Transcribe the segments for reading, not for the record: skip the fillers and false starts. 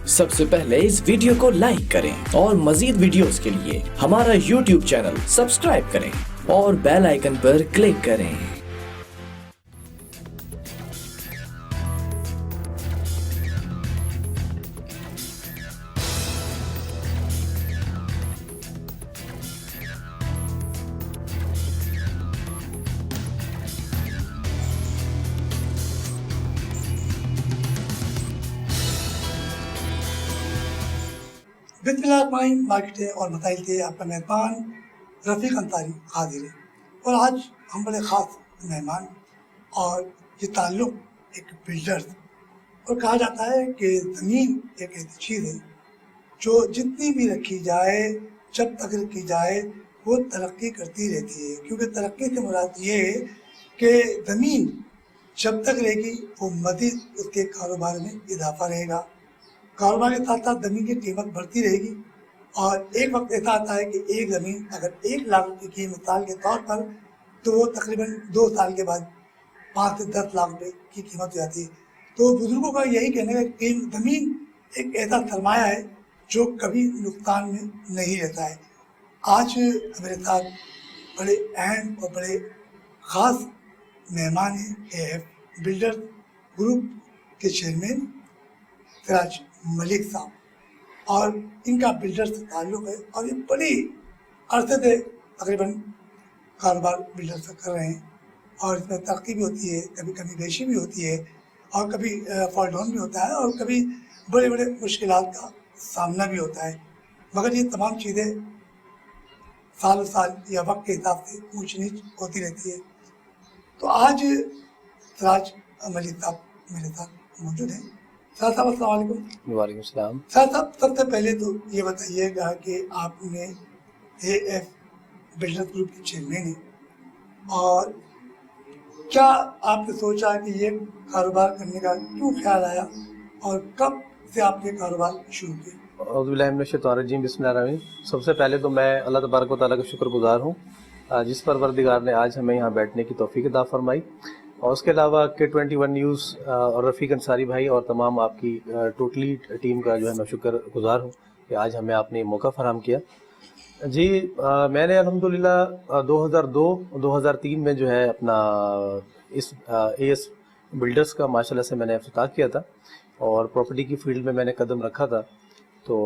सबसे पहले इस वीडियो को लाइक करें और मजीद वीडियोस के लिए हमारा YouTube चैनल सब्सक्राइब करें और बेल आइकन पर क्लिक करें। बिस्मिल्लाहिर्रहमानिर्रहीम। मार्केटें और मसाइल थे आपका मेहमान रफ़ीक अंसारी हाजिर है। और आज हम बड़े ख़ास मेहमान और ये ताल्लुक़ एक बिल्डर्स और कहा जाता है कि ज़मीन एक ऐसी चीज़ है जो जितनी भी रखी जाए, जब तक रखी जाए, वो तरक्की करती रहती है। क्योंकि तरक्की से मुराद ये है कि ज़मीन जब तक रहेगी वो मज़ीद उसके कारोबार में इजाफा रहेगा। कारोबार के साथ साथ ज़मीन की कीमत बढ़ती रहेगी और एक वक्त ऐसा आता है कि एक ज़मीन अगर 1 लाख रुपये की मिसाल के तौर पर, तो वो तकरीबन 2 साल के बाद 5 से 10 लाख रुपये की कीमत हो जाती है। तो बुज़ुर्गों का यही कहना है कि ज़मीन एक ऐसा सरमाया है जो कभी नुकसान में नहीं रहता है। आज मेरे साथ बड़े अहम और बड़े ख़ास मेहमान हैं AF बिल्डर ग्रुप के चेयरमैन सिराज मलिक साहब, और इनका बिल्डर से ताल्लुक़ है और ये बड़ी अरसे से तकरीबन कारोबार बिल्डर से कर रहे हैं और इसमें तरक्की भी होती है, कभी कमी बेशी भी होती है और कभी फॉल डाउन भी होता है और कभी बड़े बड़े मुश्किलात का सामना भी होता है। मगर ये तमाम चीज़ें सालों साल या वक्त के हिसाब से ऊंच नीच होती रहती है। तो आज सिराज मलिक साहब मेरे साथ मौजूद हैं। साहब अस्सलाम वालेकुम। वालेकुम सलाम। साहब सबसे पहले तो ये बताइएगा कि आपने AF बिल्डर ग्रुप के चेयरमैन हैं और क्या आपने सोचा कि ये कारोबार करने का क्यों ख्याल आया और कब से आपने कारोबार शुरू किया? औज़ुबिल्लाहि मिनश्शैतानिर्रजीम, बिस्मिल्लाहिर्रहमानिर्रहीम। सबसे पहले तो मैं अल्लाह तबारक व तआला का शुक्रगुज़ार हूँ जिस परवरदिगार ने आज हमें यहाँ बैठने की तौफ़ीक अता फरमाई। और उसके अलावा K21 न्यूज़ और रफ़ीक अंसारी भाई और तमाम आपकी टोटली टीम का जो है मैं शुक्रगुज़ार हूँ कि आज हमें आपने मौका फ़राहम किया। जी मैंने अल्हम्दुलिल्लाह 2002-2003 में जो है अपना इस AS बिल्डर्स का माशाल्लाह से मैंने इफ्तिताह किया था और प्रॉपर्टी की फील्ड में मैंने कदम रखा था। तो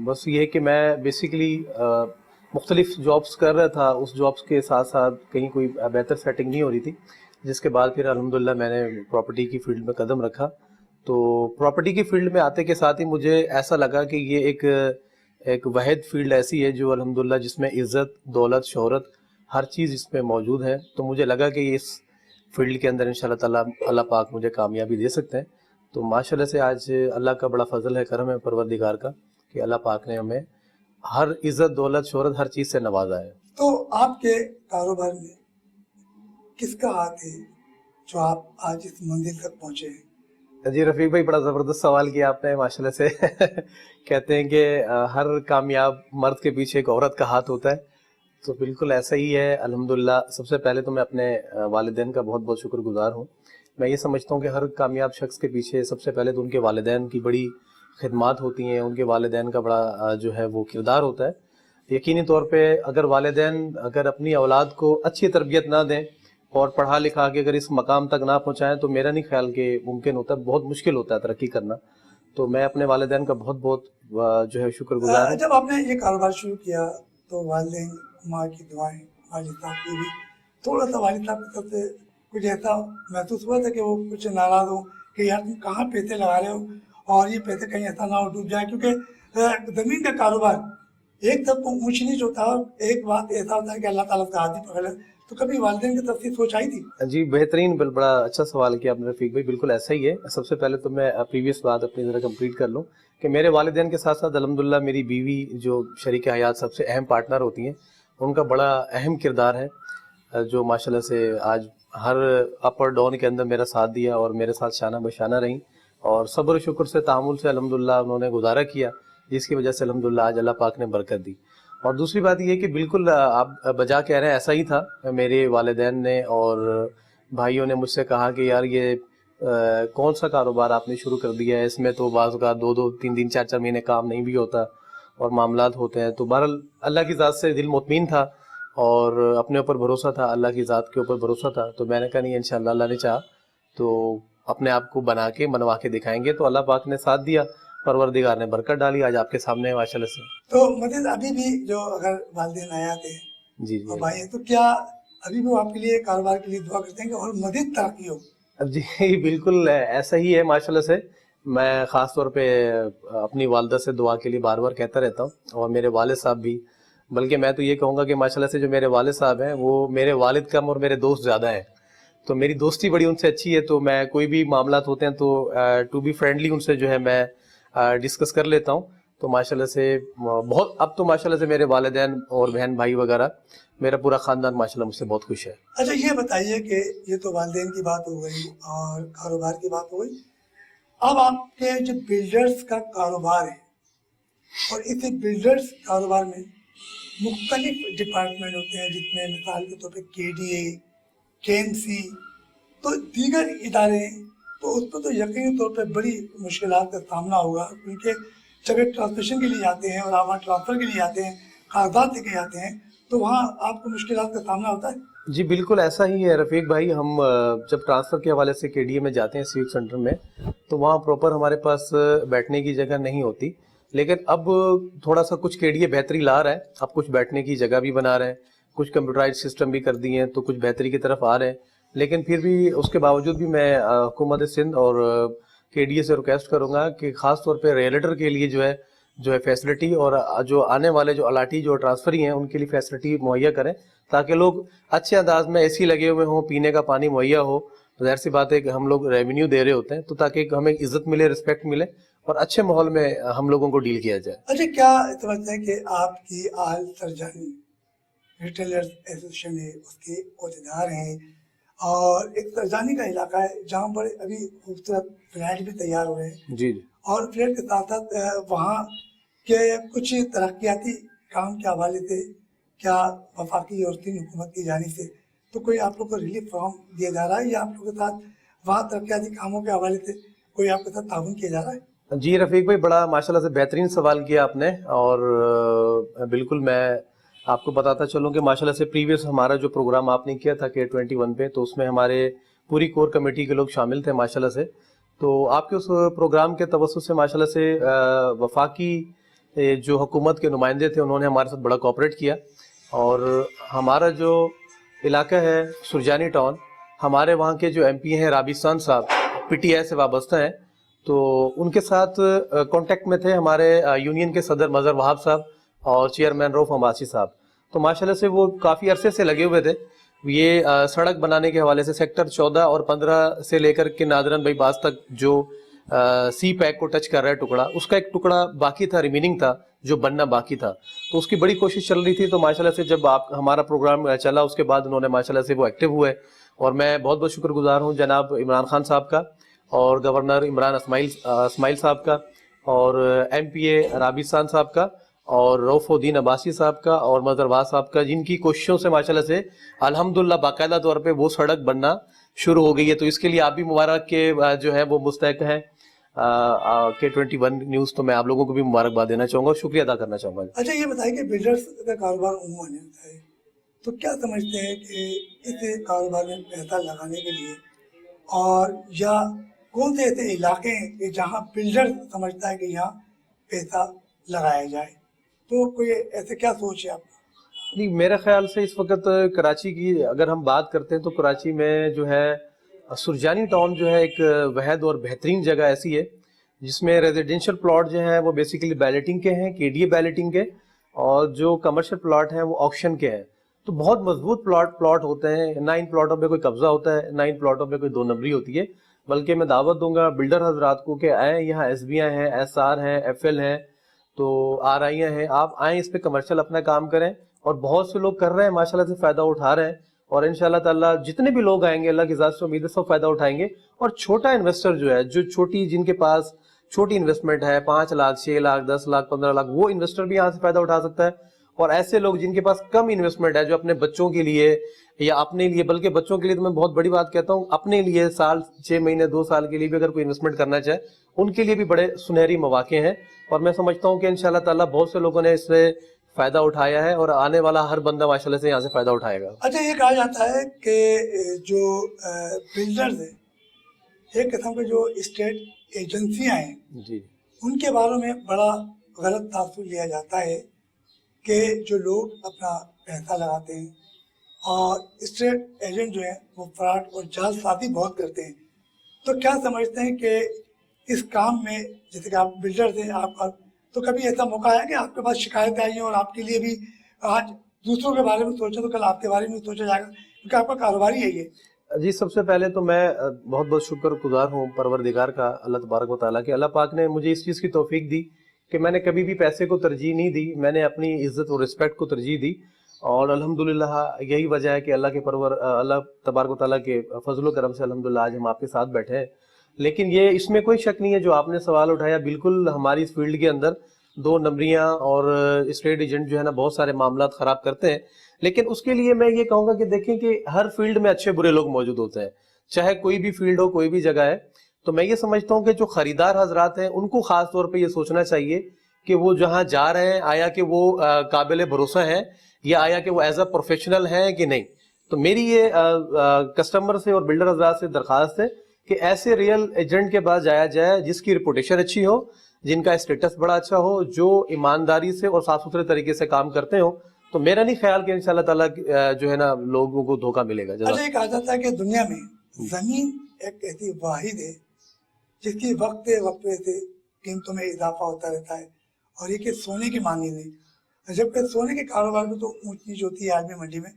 बस ये है कि मैं बेसिकली मुख्तलिफ जॉब्स कर रहा था, उस जॉब्स के साथ साथ कहीं कोई बेहतर सेटिंग नहीं हो रही थी, जिसके बाद फिर अल्हम्दुलिल्लाह मैंने प्रॉपर्टी की फील्ड में कदम रखा। तो प्रॉपर्टी की फील्ड में आते के साथ ही मुझे ऐसा लगा कि ये एक वाहिद फील्ड ऐसी है जो अल्हम्दुलिल्लाह जिसमें इज़्ज़त, दौलत, शोहरत हर चीज़ इसमें मौजूद है। तो मुझे लगा कि इस फील्ड के अंदर इंशाअल्लाह ताला अल्लाह पाक मुझे कामयाबी दे सकते हैं। तो माशाल्लाह से आज अल्लाह का बड़ा फजल है, करम है परवरदिगार का कि अल्लाह पाक ने हमें हर इज़्ज़त, दौलत, शोहरत हर चीज़ से नवाजा है। तो आपके कारोबार में किसका हाथ है जो आप आज इस मंजिल तक पहुँचे हैं? जी रफ़ीक भाई, बड़ा ज़बरदस्त सवाल किया आपने माशाल्लाह से कहते हैं कि हर कामयाब मर्द के पीछे एक औरत का हाथ होता है, तो बिल्कुल ऐसा ही है अल्हम्दुलिल्लाह। सबसे पहले तो मैं अपने वालिदैन का बहुत बहुत शुक्रगुज़ार हूँ। मैं ये समझता हूँ कि हर कामयाब शख्स के पीछे सबसे पहले तो उनके वालिदैन की बड़ी खिदमात होती हैं, उनके वालिदैन का बड़ा जो है वो किरदार होता है। यकीनी तौर पे अगर वालिदैन अगर अपनी औलाद को अच्छी तरबियत ना दें और पढ़ा लिखा के अगर इस मकाम तक ना पहुँचाएं तो मेरा नहीं ख्याल कि मुमकिन होता है, बहुत मुश्किल होता है तरक्की करना। तो मैं अपने वालिदैन का बहुत बहुत जो है शुक्रगुज़ार हूँ। जब आपने ये कारोबार शुरू किया तो वालिदैन, माँ की दुआएं, वालिद साहब की भी, थोड़ा सा वालिद साहब की तरफ से कुछ ऐसा महसूस हुआ था कि वो कुछ नाराज़ हो कि यार तुम कहाँ पैसे लगा रहे हो और ये पैसे कहीं ऐसा ना हो डूब जाए? क्योंकि ज़मीन का कारोबार एक तरफ तो ऊंच नीच होता है और एक बात ऐसा होता है कि अल्लाह ताला का हाथ ही पकड़ ले। तो कभी वालिदैन की तरफ से सोच आई थी? जी बेहतरीन, बड़ा अच्छा सवाल किया आपने रफ़ीक भाई, बिल्कुल ऐसा ही है। सबसे पहले तो मैं प्रीवियस बात अपनी ज़रा कंप्लीट कर लूँ कि मेरे वालिदैन के साथ साथ अल्हम्दुलिल्लाह मेरी बीवी जो शरीक हयात सबसे अहम पार्टनर होती हैं, उनका बड़ा अहम किरदार है जो माशाल्लाह से आज हर अप और डाउन के अंदर मेरा साथ दिया और मेरे साथ शाना बशाना रहीं और सब्र शुक्र से तहम्मुल से अल्हम्दुलिल्लाह उन्होंने गुजारा किया, जिसकी वजह से अल्हम्दुलिल्लाह आज अल्लाह पाक ने बरकत दी। और दूसरी बात ये कि बिल्कुल आप बजा कह रहे हैं, ऐसा ही था। मेरे वालिदैन ने और भाइयों ने मुझसे कहा कि यार ये कौन सा कारोबार आपने शुरू कर दिया है, इसमें तो बाज़ का 2-2, 3-3, 4-4 महीने काम नहीं भी होता और मामलात होते हैं। तो बहरहाल अल्लाह की ज़ात से दिल मुतमईन था और अपने ऊपर भरोसा था, अल्लाह की ज़ात के ऊपर भरोसा था। तो मैंने कहा नहीं, इंशाअल्लाह अल्लाह ने चाहा तो अपने आप को बना के मनवा के दिखाएंगे। तो अल्लाह पाक ने साथ दिया, परवरदिगार ने बरकत डाली, आज आपके सामने है माशाल्लाह से। तो मजीद अभी भी जो अगर वालिदैन आयात है जी और जी भाई है, तो क्या अभी भी वो आपके लिए कारोबार के लिए दुआ करते हैं कि और मजीद तरक्की हो? जी बिल्कुल ऐसा ही है माशाल्लाह से। मैं ख़ास तौर पे अपनी वालदा से दुआ के लिए बार बार कहता रहता हूँ और मेरे वालिद साहब भी, बल्कि मैं तो ये कहूँगा कि माशाल्लाह से जो मेरे वालिद साहब हैं वो मेरे वालिद कम और मेरे दोस्त ज़्यादा हैं। तो मेरी दोस्ती बड़ी उनसे अच्छी है, तो मैं कोई भी मामलात होते हैं तो टू बी फ्रेंडली उनसे जो है मैं डिस्कस कर लेता हूँ। तो माशाल्लाह से बहुत, अब तो माशाल्लाह से मेरे वालिदैन और बहन भाई वगैरह, मेरा पूरा ख़ानदान माशाल्लाह मुझसे बहुत खुश है। अच्छा ये बताइए कि ये तो वालिदैन की बात हो गई और कारोबार की बात हो गई, अब आपके जो बिल्डर्स का कारोबार है और इस बिल्डर्स कारोबार में मुख्तलिफ डिपार्टमेंट होते हैं, जिसमें मिसाल के तौर पे KDA, KMC तो दीगर इदारे हैं, तो उस पर तो यकीनी तौर पे बड़ी मुश्किलात का सामना होगा, क्योंकि जब एक ट्रांसमिशन के लिए जाते हैं और आप वहाँ ट्रांसफ़र के लिए जाते हैं, कागजात लेके जाते हैं, तो वहाँ आपको मुश्किलात का सामना होता है। जी बिल्कुल ऐसा ही है रफ़ीक भाई। हम जब ट्रांसफ़र के हवाले से KDA में जाते हैं सिविक सेंटर में, तो वहाँ प्रॉपर हमारे पास बैठने की जगह नहीं होती। लेकिन अब थोड़ा सा कुछ KDA बेहतरी ला रहा है, अब कुछ बैठने की जगह भी बना रहे हैं, कुछ कंप्यूटराइज सिस्टम भी कर दिए हैं, तो कुछ बेहतरी की तरफ आ रहे हैं। लेकिन फिर भी उसके बावजूद भी मैं हुकूमत सिंध और KDA से रिक्वेस्ट करूँगा कि ख़ास तौर पे रियल्टर के लिए जो है फैसिलिटी और जो आने वाले जो अलाटी जो ट्रांसफरी हैं उनके लिए फैसिलिटी मुहैया करें, ताकि लोग अच्छे अंदाज में AC लगे हुए हों, पीने का पानी मुहैया हो। ज़ाहिर सी बात है कि हम लोग रेवेन्यू दे रहे होते हैं, तो ताकि हमें इज्जत मिले, रिस्पेक्ट मिले और अच्छे माहौल में हम लोगों को डील किया जाए। अच्छा क्या समझते हैं कि आपकी आल सरजानी रिटेलर्स एसोसिएशन है, उसके अहदेदार हैं और एक सरजानी का इलाका है जहाँ पर अभी खूबसूरत फ्लैट भी तैयार हो रहे हैं, जी जी और फ्लैट के साथ साथ वहाँ के कुछ तरक्याती काम के हवाले से क्या वफाकी और तीन हुकूमत की जानिब से तो कोई आप लोग को रिलीफ फॉर्म दिया जा रहा है, या आप लोग के साथ वहाँ तरक्याती कामों के हवाले से कोई आपके साथ ताउन किया जा रहा है? जी रफ़ीक भाई, बड़ा माशाल्लाह से बेहतरीन सवाल किया आपने। और बिल्कुल मैं आपको बताता चलूँ कि माशाल्लाह से प्रीवियस हमारा जो प्रोग्राम आपने किया था K21 पे, तो उसमें हमारे पूरी कोर कमेटी के लोग शामिल थे माशाल्लाह से। तो आपके उस प्रोग्राम के तवस्सुस से माशाल्लाह से वफाकी जो हुकूमत के नुमाइंदे थे उन्होंने हमारे साथ बड़ा कोऑपरेट किया। और हमारा जो इलाका है सुरजानी टाउन, हमारे वहाँ के जो MP हैं राबिस्तान साहब, PTI से वाबस्ता हैं, तो उनके साथ कांटेक्ट में थे हमारे यूनियन के सदर मज़हर वहाब साहब और चेयरमैन रऊफ अब्बासी साहब। तो माशाल्लाह से वो काफ़ी अरसे से लगे हुए थे ये सड़क बनाने के हवाले से। सेक्टर 14 और 15 से लेकर के नादरन बाईपास तक जो सी पैक को टच कर रहा है टुकड़ा, उसका एक टुकड़ा बाकी था, रिमेनिंग था, जो बनना बाकी था। तो उसकी बड़ी कोशिश चल रही थी। तो माशाल्लाह से जब हमारा प्रोग्राम चला उसके बाद उन्होंने माशाल्लाह से वो एक्टिव हुए, और मैं बहुत बहुत शुक्रगुजार हूँ जनाब इमरान खान साहब का और गवर्नर इमरान इस्माइल साहब का और MPA राबिस्तान साहब का और रऊफुद्दीन अब्बासी साहब का और मज़हर वहाब साहब का, जिनकी कोशिशों से माशाल्लाह से अल्हम्दुलिल्लाह बाकायदा तौर पे वो सड़क बनना शुरू हो गई है। तो इसके लिए आप भी मुबारक के जो है वो मुस्तहक हैं। K21 न्यूज़, तो मैं आप लोगों को भी मुबारकबाद देना चाहूँगा और शुक्रिया अदा करना चाहूँगा। अच्छा ये बताइए कि बिल्डर्स का कारोबार उम्मन होता है, तो क्या समझते हैं कि इस कारोबार में पैसा लगाने के लिए, और या कौन से ऐसे इलाके हैं कि जहाँ बिल्डर समझता है कि यहाँ पैसा लगाया जाए, तो कोई ऐसे क्या सोच है आपका? नहीं, मेरे ख्याल से इस वक्त कराची की अगर हम बात करते हैं तो कराची में जो है सुरजानी टाउन जो है एक वहद और बेहतरीन जगह ऐसी है जिसमें रेजिडेंशियल प्लॉट जो है वो बेसिकली बैलेटिंग के हैं, KDA बैलेटिंग के, और जो कमर्शियल प्लॉट हैं वो ऑक्शन के हैं। तो बहुत मजबूत प्लॉट होते हैं, ना इन प्लॉटों पे कोई कब्जा होता है, ना इन प्लॉटों पे कोई दो नंबरी होती है। बल्कि मैं दावत दूंगा बिल्डर हजरात को कि आए, यहाँ SBI हैं, SR हैं, FL हैं, तो RI हैं, आप आएँ इस पे कमर्शियल अपना काम करें। और बहुत से लोग कर रहे हैं माशाल्लाह से, फ़ायदा उठा रहे हैं, और इंशाल्लाह ताला जितने भी लोग आएंगे अल्लाह की ज़ात से उम्मीद है सब फ़ायदा उठाएंगे। और छोटा इन्वेस्टर जो है, जो जिनके पास छोटी इन्वेस्टमेंट है, 5 लाख, 6 लाख, 10 लाख, 15 लाख, वो इन्वेस्टर भी यहाँ से फ़ायदा उठा सकता है। اور ایسے لوگ جن کے پاس کم انویسٹمنٹ ہے, جو اپنے بچوں کے لیے یا اپنے لیے, بلکہ بچوں کے لیے تو میں بہت بڑی بات کہتا ہوں, اپنے لیے سال 6 مہینے 2 سال کے لیے بھی اگر کوئی انویسٹمنٹ کرنا چاہے, ان کے لیے بھی بڑے سنہری مواقع ہیں. اور میں سمجھتا ہوں کہ انشاءاللہ تعالیٰ بہت سے لوگوں نے اس سے فائدہ اٹھایا ہے, اور آنے والا ہر بندہ ماشاءاللہ سے یہاں سے فائدہ اٹھائے گا. اچھا, یہ کہا جاتا ہے کہ جو بلڈرز ہیں, ایک قسم کے جو اسٹیٹ ایجنسیاں ہیں, جی ان کے بارے میں بڑا غلط تاثر لیا جاتا ہے کہ جو لوگ اپنا پیسہ لگاتے ہیں اور اسٹیٹ ایجنٹ جو ہیں وہ فراڈ اور جعل سازی بہت کرتے ہیں. تو کیا سمجھتے ہیں کہ اس کام میں, جیسے کہ آپ بلڈر تھے, آپ کا تو کبھی ایسا موقع ہے کہ آپ کے پاس شکایتیں آئی ہیں اور آپ کے لیے بھی آج دوسروں کے بارے میں سوچیں تو کل آپ کے بارے میں سوچا جائے گا, کیونکہ آپ کا کاروبار ہی ہے یہ. جی, سب سے پہلے تو میں بہت بہت شکر گزار ہوں پروردگار کا, اللہ تبارک و تعالیٰ کہ اللہ پاک نے مجھے اس چیز کی توفیق دی کہ میں نے کبھی بھی پیسے کو ترجیح نہیں دی, میں نے اپنی عزت اور رسپیکٹ کو ترجیح دی. اور الحمدللہ یہی وجہ ہے کہ اللہ تبارک و تعالیٰ کے فضل و کرم سے الحمدللہ آج ہم آپ کے ساتھ بیٹھے ہیں. لیکن یہ اس میں کوئی شک نہیں ہے, جو آپ نے سوال اٹھایا, بالکل ہماری اس فیلڈ کے اندر 2 نمبریاں اور اسٹیٹ ایجنٹ جو ہے نا بہت سارے معاملات خراب کرتے ہیں. لیکن اس کے لیے میں یہ کہوں گا کہ دیکھیں کہ ہر فیلڈ میں اچھے برے لوگ موجود ہوتے ہیں, چاہے کوئی بھی فیلڈ ہو, کوئی بھی جگہ ہے. تو میں یہ سمجھتا ہوں کہ جو خریدار حضرات ہیں ان کو خاص طور پہ یہ سوچنا چاہیے کہ وہ جہاں جا رہے ہیں آیا کہ وہ قابل بھروسہ ہیں, یا آیا کہ وہ ایز اے پروفیشنل ہیں کہ نہیں. تو میری یہ کسٹمر سے اور بلڈر حضرات سے درخواست ہے کہ ایسے ریئل ایجنٹ کے پاس جایا جائے جس کی ریپوٹیشن اچھی ہو, جن کا اسٹیٹس بڑا اچھا ہو, جو ایمانداری سے اور صاف ستھرے طریقے سے کام کرتے ہوں. تو میرا نہیں خیال کہ انشاءاللہ تعالیٰ جو ہے نا لوگوں کو دھوکہ ملے گا. اچھا, یہ کہا جاتا ہے کہ دنیا میں زمین ایک ایسی واحد ہے جس کی وقفے سے قیمتوں میں اضافہ ہوتا رہتا ہے, اور یہ کہ سونے کی مانند ہے. جبکہ سونے کے کاروبار میں تو اونچ نیچ ہوتی ہے آدمی منڈی میں,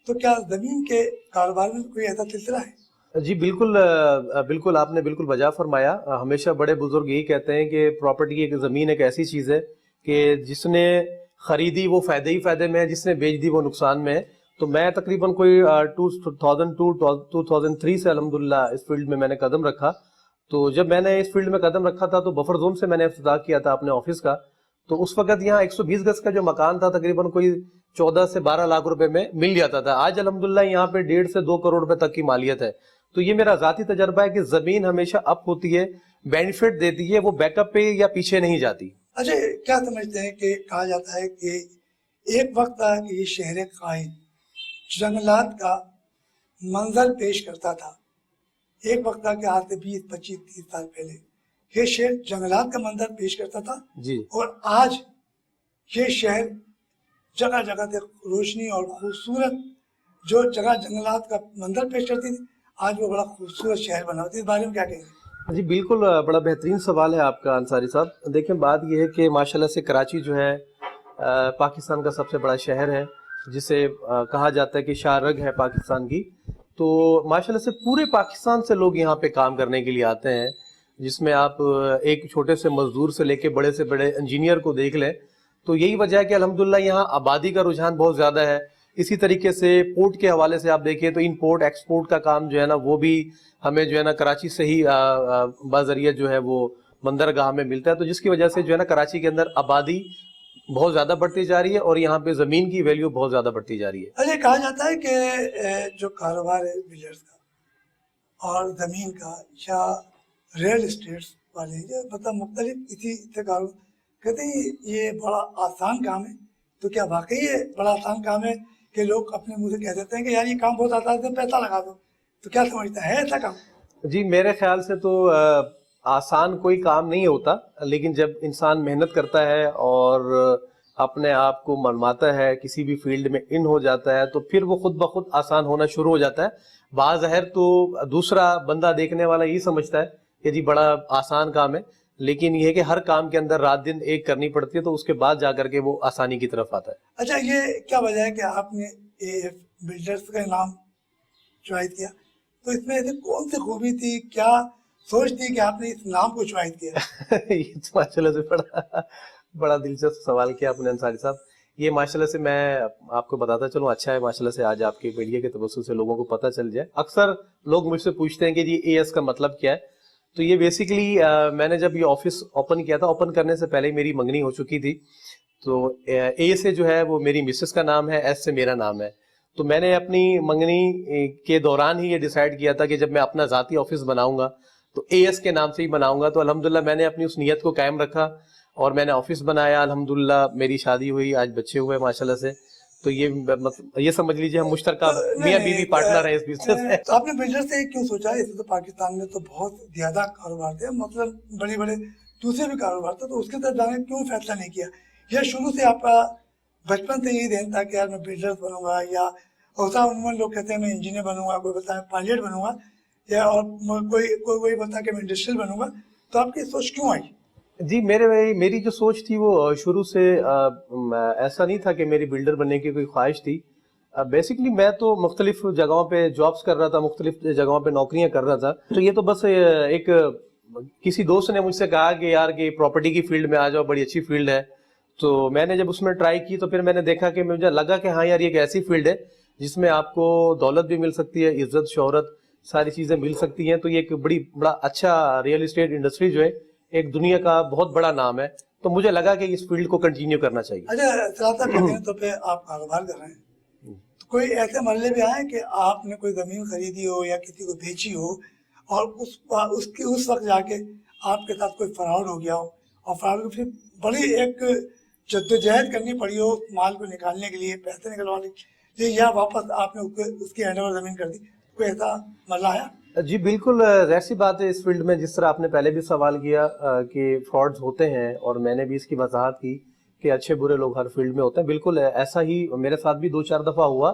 تو کیا زمین کے کاروبار میں کوئی ایسا سلسلہ ہے؟ جی بالکل, بالکل آپ نے بالکل وجہ فرمایا. ہمیشہ بڑے بزرگ یہی کہتے ہیں کہ پراپرٹی ایک زمین ایک ایسی چیز ہے کہ جس نے خریدی وہ فائدے ہی فائدے میں ہے, جس نے بیچ دی وہ نقصان میں ہے. تو میں تقریباً کوئی 2002-2003 سے الحمدللہ اس فیلڈ میں نے قدم رکھا. تو جب میں نے اس فیلڈ میں قدم رکھا تھا تو بفر زون سے میں نے افتتاح کیا تھا اپنے آفس کا. تو اس وقت یہاں 120 گز کا جو مکان تھا تقریباً کوئی 14 سے 12 لاکھ روپے میں مل جاتا تھا. آج الحمدللہ یہاں پہ 1.5 سے 2 کروڑ روپے تک کی مالیت ہے. تو یہ میرا ذاتی تجربہ ہے کہ زمین ہمیشہ اپ ہوتی ہے, بینیفٹ دیتی ہے, وہ بیک اپ پہ یا پیچھے نہیں جاتی. اچھا, کیا سمجھتے ہیں کہ کہا جاتا ہے کہ ایک وقت تھا کہ یہ شہر قائد جنگلات کا منظر پیش کرتا تھا. ایک وقت تھا کہ آج سے 20, 25, 30 سال پہلے یہ شہر جنگلات کا منظر پیش کرتا تھا. جی, اور آج یہ شہر جگہ جگہ سے روشنی اور خوبصورت, جو جگہ جنگلات کا منظر پیش کرتی تھی, آج وہ بڑا خوبصورت شہر بنا. اس بارے میں کیا کہیں گے؟ جی بالکل, بڑا بہترین سوال ہے آپ کا انصاری صاحب. دیکھیں بات یہ ہے کہ ماشاءاللہ سے کراچی جو ہے پاکستان کا سب سے بڑا شہر ہے, جسے کہا جاتا ہے کہ شاہ رگ ہے پاکستان کی. تو ماشاءاللہ سے پورے پاکستان سے لوگ یہاں پہ کام کرنے کے لیے آتے ہیں, جس میں آپ ایک چھوٹے سے مزدور سے لے کے بڑے سے بڑے انجینئر کو دیکھ لیں. تو یہی وجہ ہے کہ الحمدللہ یہاں آبادی کا رجحان بہت زیادہ ہے. اسی طریقے سے پورٹ کے حوالے سے آپ دیکھیں تو امپورٹ ایکسپورٹ کا کام جو ہے نا وہ بھی ہمیں جو ہے نا کراچی سے ہی بذریعہ جو ہے وہ بندرگاہ میں ملتا ہے. تو جس کی وجہ سے جو ہے نا کراچی کے اندر آبادی بہت زیادہ بڑھتی جا رہی ہے اور یہاں پہ زمین کی ویلیو بہت زیادہ بڑھتی جا رہی ہے. اچھا, کہا جاتا ہے کہ جو کاروبار ہے بلڈرز کا اور زمین کا یا ریئل اسٹیٹس والے, مطلب مختلف اسی سے کاروبار کہتے ہیں یہ بڑا آسان کام ہے. تو کیا واقعی یہ بڑا آسان کام ہے کہ لوگ اپنے منہ سے کہہ دیتے ہیں کہ یار یہ کام بہت آسان ہے, پیسہ لگا دو؟ تو کیا سمجھتا ہے ایسا کام؟ جی میرے خیال سے تو آسان کوئی کام نہیں ہوتا, لیکن جب انسان محنت کرتا ہے اور اپنے آپ کو منواتا ہے, کسی بھی فیلڈ میں ان ہو جاتا ہے, تو پھر وہ خود بخود آسان ہونا شروع ہو جاتا ہے. بظاہر تو دوسرا بندہ دیکھنے والا یہی سمجھتا ہے کہ جی بڑا آسان کام ہے, لیکن یہ ہے کہ ہر کام کے اندر رات دن ایک کرنی پڑتی ہے, تو اس کے بعد جا کر کے وہ آسانی کی طرف آتا ہے. اچھا, یہ کیا وجہ ہے کہ آپ نے AF بلڈرز کا نام چوائس کیا؟ تو اس میں ایسی کون سی خوبی تھی, کیا سوچ تھی کہ آپ نے اس نام کو چوائس کیا؟ یہ تو ماشاءاللہ سے بڑا دلچسپ سوال کیا آپ نے انصاری صاحب. یہ ماشاءاللہ سے میں آپ کو بتاتا چلوں, اچھا ہے ماشاءاللہ سے آج آپ کے میڈیا کے توسط سے لوگوں کو پتہ چل جائے. اکثر لوگ مجھ سے پوچھتے ہیں کہ جی AS کا مطلب کیا ہے. تو یہ بیسیکلی میں نے جب یہ آفس اوپن کیا تھا, اوپن کرنے سے پہلے میری منگنی ہو چکی تھی. تو اے سے جو ہے وہ میری مسز کا نام ہے, ایس سے میرا نام ہے. تو میں نے اپنی منگنی کے دوران ہی یہ ڈیسائیڈ کیا تھا کہ جب میں اپنا ذاتی آفس بناؤں گا تو اے ایس کے نام سے ہی بناؤں گا. تو الحمدللہ میں نے اپنی اس نیت کو قائم رکھا اور میں نے آفس بنایا. الحمدللہ میری شادی ہوئی, آج بچے ہوئے ماشاءاللہ سے. تو یہ سمجھ لیجیے ہم مشترکہ میاں بیوی پارٹنر ہیں اس بزنس میں. تو آپ نے بلڈر سے کیوں سوچا؟ اس تو پاکستان میں تو بہت زیادہ کاروبار تھے, مطلب بڑے بڑے دوسرے بھی کاروبار تھے, تو اس کی طرف جانے کا کیوں فیصلہ نہیں کیا؟ یا شروع سے آپ کا بچپن سے یہی دین تھا کہ یار میں بلڈر بنوں گا, یا ہوتا عموماً لوگ کہتے ہیں میں انجینئر بنوں گا, کوئی بتا ہے پائلٹ بنوں گا, یا اور کوئی بتا کہ میں انڈسٹریل بنوں گا, تو آپ کی سوچ کیوں آئی؟ جی میری جو سوچ تھی وہ شروع سے ایسا نہیں تھا کہ میری بلڈر بننے کی کوئی خواہش تھی. بیسکلی میں تو مختلف جگہوں پہ جابس کر رہا تھا, مختلف جگہوں پہ نوکریاں کر رہا تھا. تو یہ تو بس ایک کسی دوست نے مجھ سے کہا کہ یار کہ پراپرٹی کی فیلڈ میں آ جاؤ, بڑی اچھی فیلڈ ہے. تو میں نے جب اس میں ٹرائی کی تو پھر میں نے دیکھا کہ مجھے لگا کہ ہاں یار یہ ایک ایسی فیلڈ ہے جس میں آپ کو دولت بھی مل سکتی ہے, عزت شہرت ساری چیزیں مل سکتی ہیں. تو یہ ایک بڑا اچھا ریئل اسٹیٹ انڈسٹری جو ہے ایک دنیا کا بہت بڑا نام ہے. تو مجھے لگا کہ اس فیلڈ کو کنٹینیو کرنا چاہیے. اچھا تو پہ آپ کاروبار کر رہے ہیں, تو کوئی ایسے مرحلے بھی آئے کہ آپ نے کوئی زمین خریدی ہو یا کسی کو بیچی ہو اور اس وقت جا کے آپ کے ساتھ کوئی فراڈ ہو گیا ہو, اور فراڈ کو پھر بڑی ایک جدوجہد کرنی پڑی ہو مال کو نکالنے کے لیے, پیسے نکلوانے کے لیے, یا واپس آپ نے اس کی ہینڈ اوور زمین کر دی, کوئی ایسا مرحلہ آیا؟ جی بالکل, ظاہر سی بات ہے اس فیلڈ میں جس طرح آپ نے پہلے بھی سوال کیا کہ فراڈز ہوتے ہیں, اور میں نے بھی اس کی وضاحت کی کہ اچھے برے لوگ ہر فیلڈ میں ہوتے ہیں. بالکل ایسا ہی میرے ساتھ بھی 2-4 دفعہ ہوا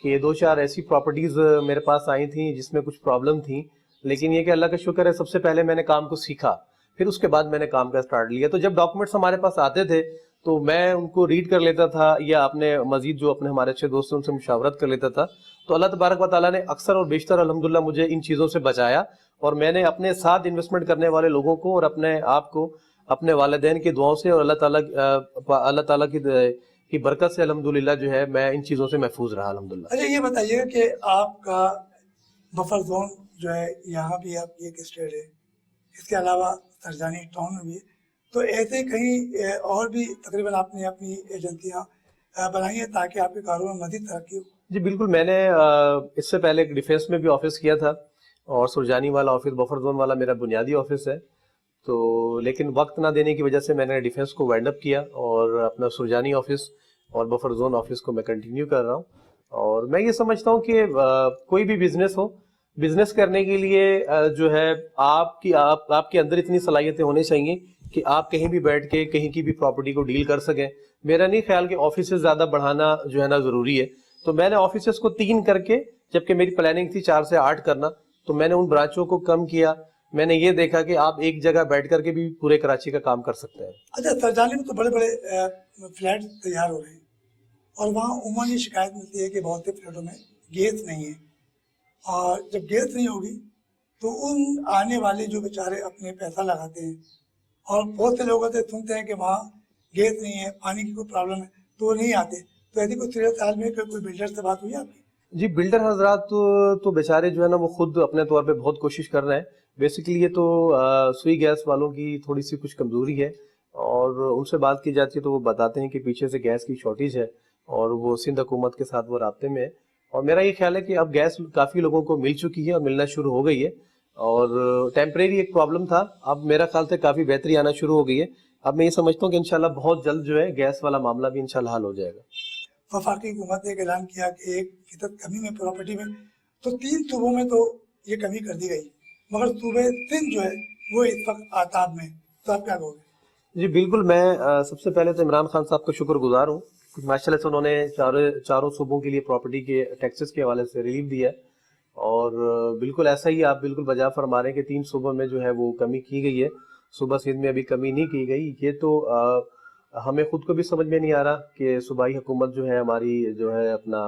کہ 2-4 ایسی پراپرٹیز میرے پاس آئی تھیں جس میں کچھ پرابلم تھیں. لیکن یہ کہ اللہ کا شکر ہے, سب سے پہلے میں نے کام کو سیکھا, پھر اس کے بعد میں نے کام کا سٹارٹ لیا. تو جب ڈاکومنٹس ہمارے پاس آتے تھے تو میں ان کو ریڈ کر لیتا تھا, یا اپنے مزید جو اپنے ہمارے اچھے دوست ہیں ان سے مشاورت کر لیتا تھا. تو اللہ تبارک و تعالیٰ نے اکثر اور بیشتر الحمدللہ مجھے ان چیزوں سے بچایا, اور میں نے اپنے ساتھ انویسٹمنٹ کرنے والے لوگوں کو اور اپنے آپ کو اپنے والدین کی دعاؤں سے اور اللہ تعالیٰ کی برکت سے الحمدللہ جو ہے میں ان چیزوں سے محفوظ رہا الحمدللہ. اچھا یہ بتائیے کہ آپ کا بفر زون جو ہے یہاں بھی آپ کی ایک اسٹیٹ ہے, اس کے علاوہ سرجانی ٹاؤن میں بھی ہے, تو ایسے کہیں اور بھی تقریباً آپ نے اپنی ایجنسیاں بنائی ہیں تاکہ آپ کے کاروبار میں مزید ترقی ہو؟ جی بالکل, میں نے اس سے پہلے ایک ڈیفینس میں بھی آفس کیا تھا, اور سرجانی والا آفس, بفر زون والا میرا بنیادی آفس ہے. تو لیکن وقت نہ دینے کی وجہ سے میں نے ڈیفینس کو وائنڈ اپ کیا, اور اپنا سرجانی آفس اور بفر زون آفس کو میں کنٹینیو کر رہا ہوں. اور میں یہ سمجھتا ہوں کہ کوئی بھی بزنس ہو, بزنس کرنے کے لیے جو ہے آپ کے اندر اتنی صلاحیتیں ہونی چاہیے کہ آپ کہیں بھی بیٹھ کے کہیں کی بھی پراپرٹی کو ڈیل کر سکیں. میرا نہیں خیال کہ آفسز زیادہ بڑھانا جو ہے نا ضروری ہے. تو میں نے آفسز کو 3 کر کے, جبکہ میری پلاننگ تھی 4 سے 8 کرنا, تو میں نے ان برانچوں کو کم کیا. میں نے یہ دیکھا کہ آپ ایک جگہ بیٹھ کر کے بھی پورے کراچی کا کام کر سکتے ہیں. اچھا سرجانی میں تو بڑے بڑے فلیٹ تیار ہو رہے ہیں, اور وہاں عموماً یہ شکایت ملتی ہے کہ بہت سے فلیٹوں میں گیس نہیں ہے, اور جب گیس نہیں ہوگی تو ان آنے والے جو بیچارے اپنے پیسہ لگاتے ہیں, اور بہت سے لوگوں سے سنتے ہیں کہ وہاں گیس نہیں ہے, پانی کی کوئی پرابلم ہے, تو وہ نہیں آتے. تو ایسی کوئی صورت حال میں کوئی بلڈر سے بات ہوئی آپ کی؟ جی بلڈر حضرات تو بیچارے جو ہے نا وہ خود اپنے طور پہ بہت کوشش کر رہے ہیں. بیسکلی یہ تو سوئی گیس والوں کی تھوڑی سی کچھ کمزوری ہے, اور ان سے بات کی جاتی ہے تو وہ بتاتے ہیں کہ پیچھے سے گیس کی شارٹیج ہے, اور وہ سندھ حکومت کے ساتھ وہ رابطے میں ہے. اور میرا یہ خیال ہے کہ اب گیس کافی لوگوں کو مل چکی ہے اور ملنا شروع ہو گئی ہے, اور ٹیمپریری ایک پرابلم تھا, اب میرا خیال سے کافی بہتری آنا شروع ہو گئی ہے. اب میں یہ سمجھتا ہوں کہ انشاءاللہ بہت جلد جو ہے گیس والا معاملہ بھی انشاءاللہ حل ہو جائے گا. وفاقی حکومت نے اعلان کیا کہ 1% کمی میں پراپرٹی میں, تو 3 صوبوں میں تو یہ کمی کر دی گئی, مگر صوبے سندھ جو ہے وہ اس وقت آتاب میں, تو آپ کیا کہو گے؟ جی بالکل, میں سب سے پہلے تو عمران خان صاحب کا شکر گزار ہوں. ماشاءاللہ سے انہوں نے چاروں صوبوں کے لیے پراپرٹی کے ٹیکسز کے حوالے سے ریلیف دیا ہے, اور بالکل ایسا ہی آپ بالکل بجا فرما رہے ہیں کہ 3 صوبوں میں جو ہے وہ کمی کی گئی ہے, صوبہ سندھ میں ابھی کمی نہیں کی گئی. یہ تو ہمیں خود کو بھی سمجھ میں نہیں آ رہا کہ صوبائی حکومت جو ہے ہماری جو ہے اپنا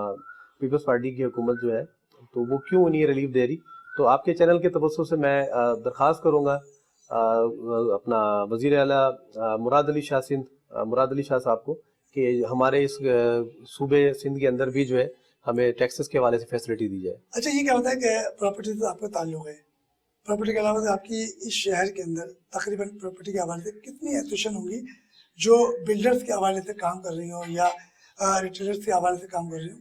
پیپلز پارٹی کی حکومت جو ہے تو وہ کیوں نہیں ریلیف دے رہی. تو آپ کے چینل کے توسط سے میں درخواست کروں گا اپنا وزیر اعلیٰ مراد علی شاہ صاحب کو کہ ہمارے اس صوبے سندھ کے اندر بھی جو ہے ہمیں ٹیکسز کے حوالے سے فیسلٹی دی جائے. اچھا یہ کیا ہوتا ہے کہ پراپرٹی سے آپ کا تعلق ہے, پراپرٹی کے علاوہ سے آپ کی اس شہر کے اندر تقریباً پراپرٹی کے حوالے سے کتنی ایسوسیشن ہوگی जो बिल्डर्स के हवाले से काम कर रही हो या रिटेलर्स के हवाले से काम कर रही हो?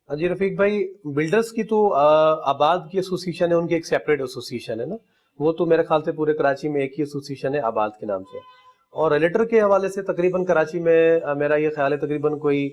जी रफीक भाई, बिल्डर्स की तो आबाद की एसोसिएशन है, उनकी एक सेपरेट एसोसिएशन है ना, वो तो मेरे ख्याल से पूरे कराची में एक ही एसोसिएशन है आबाद के नाम से। और रिलेटर के हवाले से तकरीबन कराची में मेरा ये ख्याल है तकरीबन कोई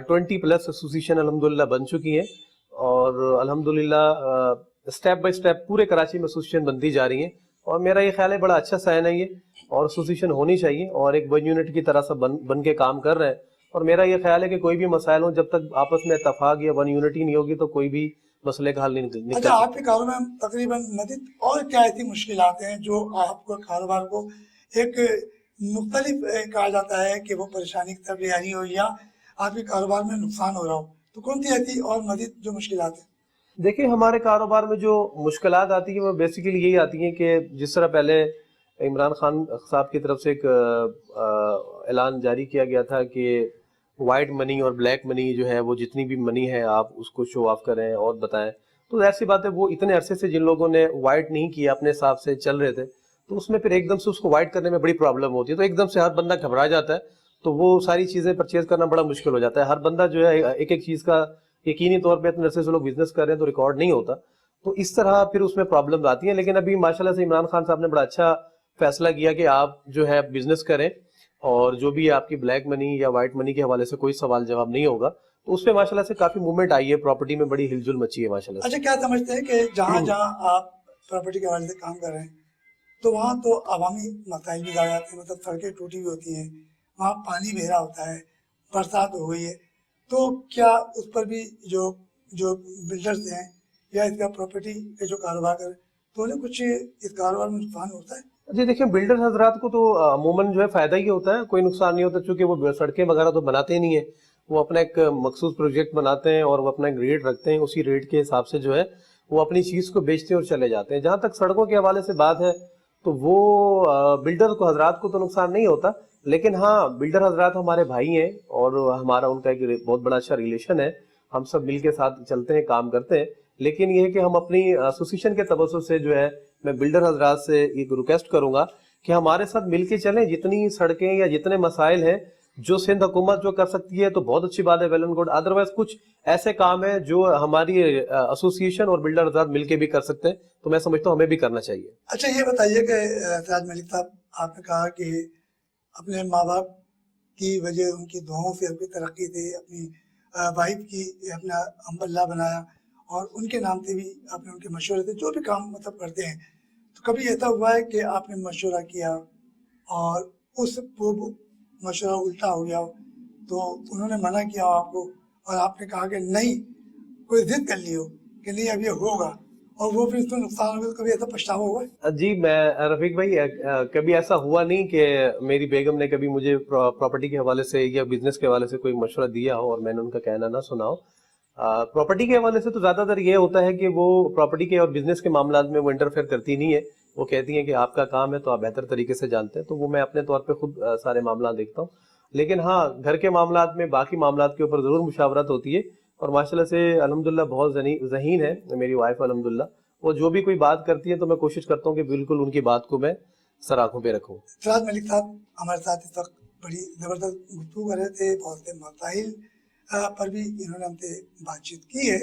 20+ एसोसिएशन अल्हम्दुलिल्लाह बन चुकी हैं, और अल्हम्दुलिल्लाह स्टेप बाय स्टेप पूरे कराची में एसोसिएशन बनती जा रही है। और मेरा ये ख्याल है बड़ा अच्छा साइन है ये, और एसोसिएशन होनी चाहिए, और एक वन यूनिट की तरह से बन के काम कर रहे हैं। और मेरा ये ख्याल है कि कोई भी मसाइल हो, जब तक आपस में इत्तेफाक या वन यूनिटी नहीं होगी तो कोई भी मसले का हल नहीं निकल अच्छा, आपके कारोबार में तकरीबन मजीद और क्या ऐसी मुश्किलात हैं जो आपको कारोबार को एक मुख्तलिफ कहा जाता है कि वो परेशानी की तरफ ले आ रही हो या आपके कारोबार में नुकसान हो रहा हो, तो कौन सी ऐसी और मजीद जो मुश्किलात हैं? देखिए, हमारे कारोबार में जो मुश्किलात आती है वो बेसिकली यही आती हैं कि जिस तरह पहले इमरान खान साहब की तरफ से एक ऐलान जारी किया गया था कि वाइट मनी और ब्लैक मनी जो है वो जितनी भी मनी है आप उसको शो ऑफ करें और बताएं, तो ऐसी बात है वो इतने अरसे से जिन लोगों ने वाइट नहीं किया अपने हिसाब से चल रहे थे, तो उसमें फिर एकदम से उसको वाइट करने में बड़ी प्रॉब्लम होती है, तो एकदम से हर बंदा घबरा जाता है, तो वो सारी चीजें परचेज करना बड़ा मुश्किल हो जाता है। हर बंदा जो है एक एक चीज का यकीनी तौर पर इतने अरसे से लोग बिजनेस कर रहे हैं तो रिकॉर्ड नहीं होता, तो इस तरह फिर उसमें प्रॉब्लम आती है। लेकिन अभी माशाल्लाह से इमरान खान साहब ने बड़ा अच्छा फैसला किया कि आप जो है बिजनेस करें और जो भी आपकी ब्लैक मनी या वाइट मनी के हवाले से कोई सवाल जवाब नहीं होगा, तो उसमें माशाल्लाह से काफी मूवमेंट आई है, प्रॉपर्टी में बड़ी हिलजुल मची है माशाल्लाह से। अच्छा, क्या समझते हैं कि जहाँ जहाँ आप प्रॉपर्टी के हवाले से काम कर रहे हैं तो वहाँ तो अवामी मसाइल भी ज़्यादा आते हैं, मतलब सड़कें टूटी हुई होती हैं, वहाँ पानी बह रहा होता है, बरसात हो गई है, तो क्या उस पर भी जो जो बिल्डर्स हैं या इसका प्रॉपर्टी के जो कारोबार कर तो उन्हें कुछ इस कारोबार में नुकसान होता है? जी देखिए, बिल्डर हजरात को तो अमूमन जो है फायदा ही होता है, कोई नुकसान नहीं होता, क्योंकि वो सड़कें वगैरह तो बनाते ही नहीं है, वो अपना एक मखसूस प्रोजेक्ट बनाते हैं और वो अपना एक रेट रखते हैं, उसी रेट के हिसाब से जो है वो अपनी चीज को बेचते हैं और चले जाते हैं। जहां तक सड़कों के हवाले से बात है तो वो बिल्डर को हजरात को तो नुकसान नहीं होता, लेकिन हाँ बिल्डर हजरात हमारे भाई हैं और हमारा उनका एक बहुत बड़ा अच्छा रिलेशन है, हम सब मिल के साथ चलते हैं, काम करते हैं। लेकिन ये है कि हम अपनी एसोसिएशन के तवज्जो से जो है मैं बिल्डर हजरात से एक रिक्वेस्ट करूंगा कि हमारे साथ मिलके चलें, जितनी सड़कें या जितने मसाइल हैं जो सिंध हुकूमत जो कर सकती है तो बहुत अच्छी बात है, वेल एंड गुड, अदरवाइज कुछ ऐसे काम है जो हमारी एसोसिएशन और बिल्डर हजरात मिलके भी कर सकते हैं, तो मैं समझता हूँ हमें भी करना चाहिए। अच्छा, ये बताइए कि सिराज मलिक साहब, आपने कहा कि अपने माँ बाप की वजह उनकी दुआओं से आपकी तरक्की थी, अपनी वाइफ की अपना अम्बल्ला बनाया और उनके नाम से भी आपने उनके मशवरे से जो भी काम मतलब करते हैं, तो कभी ऐसा हुआ है कि आपने मशवरा किया और उस वो मशवरा उल्टा हो गया हो, तो उन्होंने मना किया हो आपको और आपने कहा कि नहीं, कोई जिद कर ली हो कि नहीं अब ये होगा और वो फिर इसमें नुकसान हो गया, तो कभी ऐसा पछतावा हुआ है? जी मैं रफीक भाई, कभी ऐसा हुआ नहीं कि मेरी बेगम ने कभी मुझे प्रॉपर्टी के हवाले से या बिजनेस के हवाले से कोई मशवरा दिया हो और मैंने उनका कहना ना सुना हो। प्रॉपर्टी के हवाले से तो ज्यादातर ये होता है कि वो प्रॉपर्टी के और बिजनेस के मामला में वो इंटरफेयर करती नहीं है, वो कहती हैं कि आपका काम है तो आप बेहतर तरीके से जानते हैं, तो वो मैं अपने तौर पे खुद सारे मामला देखता हूँ। लेकिन हाँ, घर के मामला में बाकी मामला के ऊपर जरूर मुशावरत होती है और माशाल्लाह से अल्हम्दुलिल्लाह बहुत ज़हीन है मेरी वाइफ अल्हम्दुलिल्लाह, वो जो भी कोई बात करती है तो मैं कोशिश करता हूँ कि बिल्कुल उनकी बात को मैं सर आंखों पे रखूँ। सिराज मलिक साहब हमारे साथ इस वक्त बड़ी ज़बरदस्त गुफ्तगू कर रहे थे, बहुत से मसाइल पर भी इन्होंने हमसे बातचीत की है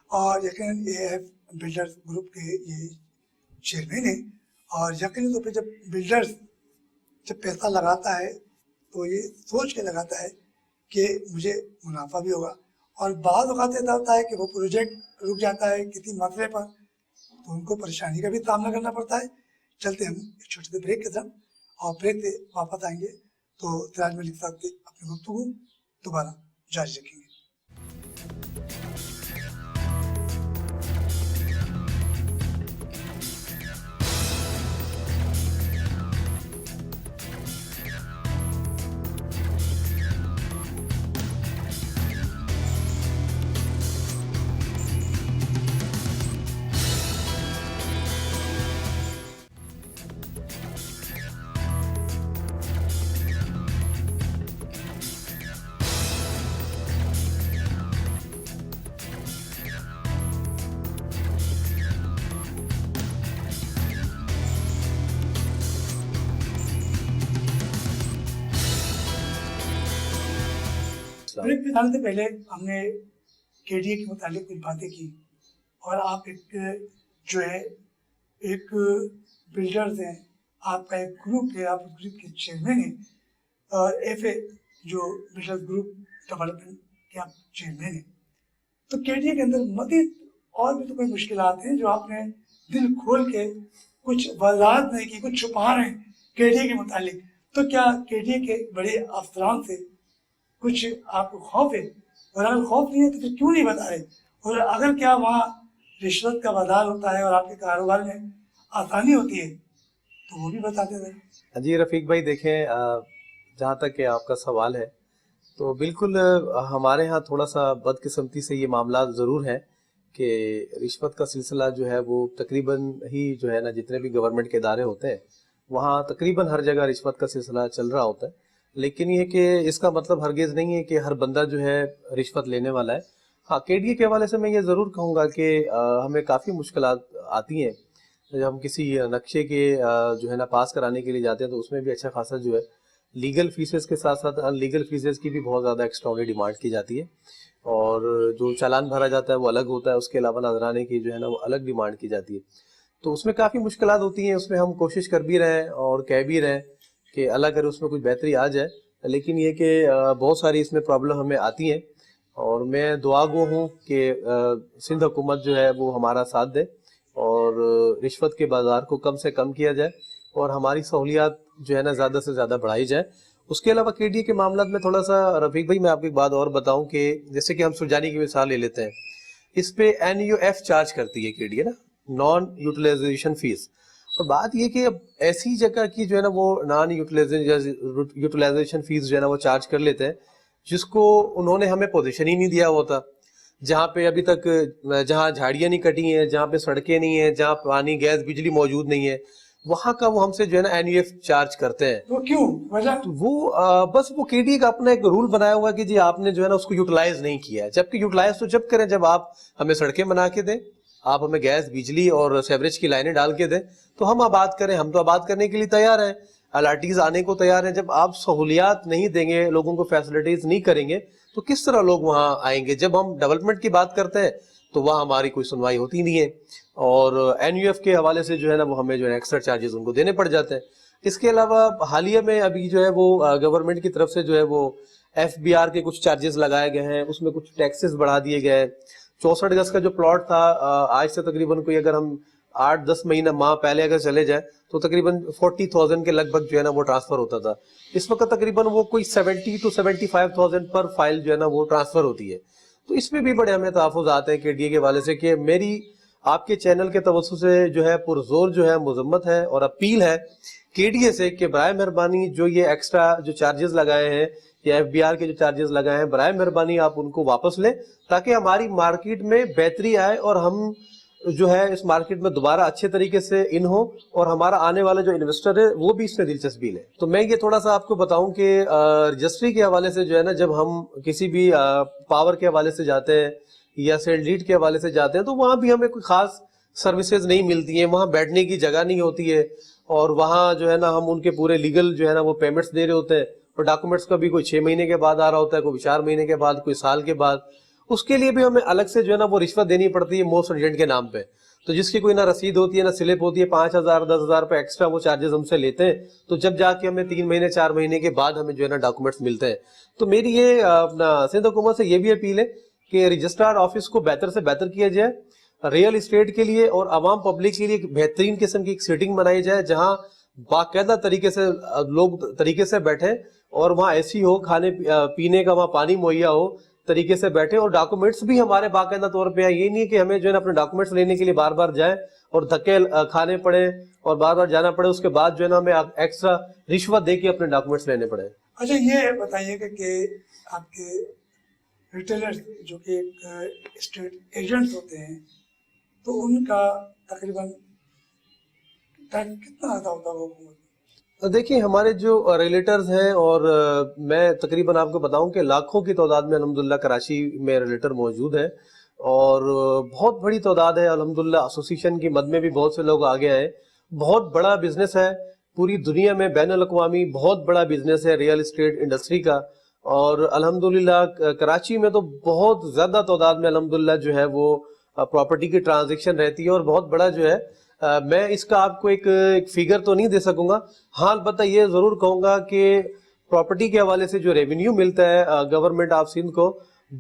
और यकीनन AIF बिल्डर्स ग्रुप के ये चेयरमैन हैं और यकीनी तौर पर जब बिल्डर्स जब पैसा लगाता है तो ये सोच के लगाता है कि मुझे मुनाफा भी होगा, और बाद वक़्त ऐसा होता है कि वो प्रोजेक्ट रुक जाता है किसी मसले पर, तो उनको परेशानी का भी सामना करना पड़ता है। चलते हम एक छोटे से ब्रेक के साथ और ब्रेक से वापस आएंगे तो सिराज मलिक साहब से अपनी गुफ्तगू दोबारा जारी रखेंगे। अस्सलाम। ब्रेक में जाने से पहले हमने केडीए के मुतालिक कुछ बातें की और आप एक जो है एक बिल्डर्स हैं, आपका एक ग्रुप है, आप ग्रुप के चेयरमैन हैं और एफए जो बिल्डर्स ग्रुप डेवलपमेंट के आप चेयरमैन हैं। तो केडीए के अंदर मजीद और भी तो कोई मुश्किलात हैं जो आपने दिल खोल के कुछ वजाहत नहीं की, कुछ छुपा रहे हैं केडीए के मुतालिक। तो क्या केडीए के बड़े अफसरान से कुछ आपको खौफ है? और अगर खौफ नहीं है तो फिर क्यों नहीं बता रहे? और अगर क्या वहाँ रिश्वत का बाजार होता है और आपके कारोबार में आसानी होती है तो वो भी बताते रहे। जी रफ़ीक भाई, देखें जहाँ तक कि आपका सवाल है तो बिल्कुल हमारे यहाँ थोड़ा सा बदकिस्मती से ये मामला ज़रूर है कि रिश्वत का सिलसिला जो है वो तकरीबन ही जो है ना, जितने भी गवर्नमेंट के इदारे होते हैं वहाँ तकरीबन हर जगह रिश्वत का सिलसिला चल रहा होता है। लेकिन ये कि इसका मतलब हरगिज़ नहीं है कि हर बंदा जो है रिश्वत लेने वाला है। हाँ, केडीए के हवाले से मैं ये ज़रूर कहूँगा कि हमें काफ़ी मुश्किलात आती हैं जब हम किसी नक्शे के जो है ना पास कराने के लिए जाते हैं, तो उसमें भी अच्छा खासा जो है लीगल फीसेस के साथ साथ अनलीगल फीसेस की भी बहुत ज़्यादा एक्स्ट्राऑर्डिनरी डिमांड की जाती है और जो चालान भरा जाता है वो अलग होता है, उसके अलावा नजराने की जो है ना वो अलग डिमांड की जाती है। तो उसमें काफ़ी मुश्किलात होती हैं। उसमें हम कोशिश कर भी रहे हैं और कह भी रहे हैं कि अल्लाह करे उसमें कुछ बेहतरी आ जाए, लेकिन ये कि बहुत सारी इसमें प्रॉब्लम हमें आती हैं और मैं दुआ गो हूँ कि सिंध हुकूमत जो है वो हमारा साथ दे और रिश्वत के बाज़ार को कम से कम किया जाए और हमारी सहूलियात जो है ना ज़्यादा से ज़्यादा बढ़ाई जाए। उसके अलावा केडीए के मामला में थोड़ा सा रफ़ीक भाई मैं आपको एक बात और बताऊं कि जैसे कि हम सुरजानी की मिसाल ले लेते हैं, इस पे NUF चार्ज करती है केडीए ना, नॉन यूटिलाइजेशन फीस। और बात ये कि अब ऐसी जगह की जो है ना वो नॉन यूटिलाइजेशन फीस जो है ना वो चार्ज कर लेते हैं जिसको उन्होंने हमें पोजीशन ही नहीं दिया हुआ था, जहाँ पे अभी तक जहाँ झाड़ियाँ नहीं कटी हैं, जहाँ पे सड़कें नहीं है, जहाँ पानी गैस बिजली मौजूद नहीं है, वहां का वो हमसे जो है ना NUF चार्ज करते हैं। वो क्यों वजह? तो वो बस वो केडीए का अपना एक रूल बनाया हुआ है कि जी आपने जो है ना उसको यूटिलाइज नहीं किया है। जबकि यूटिलाइज तो जब करें जब आप हमें सड़कें बना के दें, आप हमें गैस बिजली और सेवरेज की लाइनें डाल के दें तो हम आबाद करें। हम तो आबाद करने के लिए तैयार हैं, LRTs आने को तैयार हैं। जब आप सहूलियात नहीं देंगे, लोगों को फैसिलिटीज नहीं करेंगे तो किस तरह लोग वहां आएंगे? जब हम डेवलपमेंट की बात करते हैं तो वहाँ हमारी कोई सुनवाई होती नहीं है और NUF के हवाले से जो है ना वो हमें जो है एक्स्ट्रा चार्जेस उनको देने पड़ जाते हैं। इसके अलावा हालिया में अभी जो है वो गवर्नमेंट की तरफ से जो है वो FBR के कुछ चार्जेस लगाए गए हैं, उसमें कुछ टैक्सेस बढ़ा दिए गए हैं। 64 गज का जो प्लॉट था आज से तकरीबन कोई अगर हम 8-10 महीना माह पहले अगर चले जाए तो तकरीबन 40,000 के लगभग जो है ना वो ट्रांसफर होता था। इस वक्त तकरीबन वो कोई 70 to 75,000 पर फाइल जो है ना वो ट्रांसफर होती है। तो इसमें भी बड़े हमें तहफ़्फ़ुज़ आते हैं केडीए के वाले से कि मेरी आपके चैनल के तवज्जुह से जो है पुरजोर जो है मजम्मत है और अपील है केडीए से कि बराए मेहरबानी जो ये एक्स्ट्रा जो चार्जेस लगाए हैं या FBR के जो चार्जेस लगाए हैं, बराए मेहरबानी आप उनको वापस लें ताकि हमारी मार्केट में बेहतरी आए और हम जो है इस मार्केट में दोबारा अच्छे तरीके से इन हो और हमारा आने वाला जो इन्वेस्टर है वो भी इसमें दिलचस्पी ले। तो मैं ये थोड़ा सा आपको बताऊं कि रजिस्ट्री के हवाले से जो है ना जब हम किसी भी पावर के हवाले से जाते हैं या सेल डीड के हवाले से जाते हैं तो वहाँ भी हमें कोई खास सर्विसेज नहीं मिलती हैं, वहाँ बैठने की जगह नहीं होती है और वहाँ जो है ना हम उनके पूरे लीगल जो है ना वो पेमेंट्स दे रहे होते हैं और डॉक्यूमेंट्स का भी कोई 6 महीने के बाद आ रहा होता है, कोई 4 महीने के बाद, कोई साल के बाद। उसके लिए भी हमें अलग से जो है ना वो रिश्वत देनी पड़ती है मोस्ट अर्जेंट के नाम पे। तो जिसकी कोई ना रसीद होती है ना स्लिप होती है, 5,000 10,000 रुपए एक्स्ट्रा वो चार्जेस हमसे लेते हैं। तो जब जाके हमें 3 महीने 4 महीने के बाद हमें जो है ना डॉक्यूमेंट्स मिलते हैं। तो मेरी ये अपना सिंध हुकूमत से ये भी अपील है कि रजिस्ट्रार ऑफिस को बेहतर से बेहतर किया जाए, रियल इस्टेट के लिए और आवाम पब्लिक के लिए एक बेहतरीन किस्म की एक सीटिंग बनाई जाए जहाँ बाकायदा तरीके से लोग तरीके से बैठे और वहाँ ऐसी हो, खाने पीने का वहाँ पानी मुहैया हो, तरीके से बैठे और डॉक्यूमेंट्स भी हमारे बाकायदा तौर पे आए। ये नहीं कि हमें जो है ना अपने डॉक्यूमेंट्स लेने के लिए बार बार जाए और धक्के खाने पड़े और बार बार जाना पड़े, उसके बाद जो है ना हमें एक्स्ट्रा रिश्वत दे के अपने डॉक्यूमेंट्स लेने पड़े। अच्छा ये बताइएगा कि आपके रिटेलर्स जो कि एक स्टेट एजेंट्स होते हैं तो उनका तकरीबन टाइम कितना ज़्यादा होता है हुकूमत? देखिए हमारे जो रिलेटर्स हैं और मैं तकरीबन आपको बताऊं कि लाखों की तादाद में अल्हम्दुलिल्लाह कराची में रिलेटर मौजूद है और बहुत बड़ी तादाद है अल्हम्दुलिल्लाह। एसोसिएशन की मद में भी बहुत से लोग आगे आए। बहुत बड़ा बिजनेस है, पूरी दुनिया में बैनुल अक़वामी बहुत बड़ा बिजनेस है रियल एस्टेट इंडस्ट्री का اور الحمدللہ کراچی میں تو بہت زیادہ تعداد میں الحمدللہ جو ہے وہ پراپرٹی کی ٹرانزیکشن رہتی ہے، اور بہت بڑا جو ہے میں اس کا آپ کو ایک فگر تو نہیں دے سکوں گا، ہاں البتہ یہ ضرور کہوں گا کہ پراپرٹی کے حوالے سے جو ریونیو ملتا ہے گورنمنٹ آف سندھ کو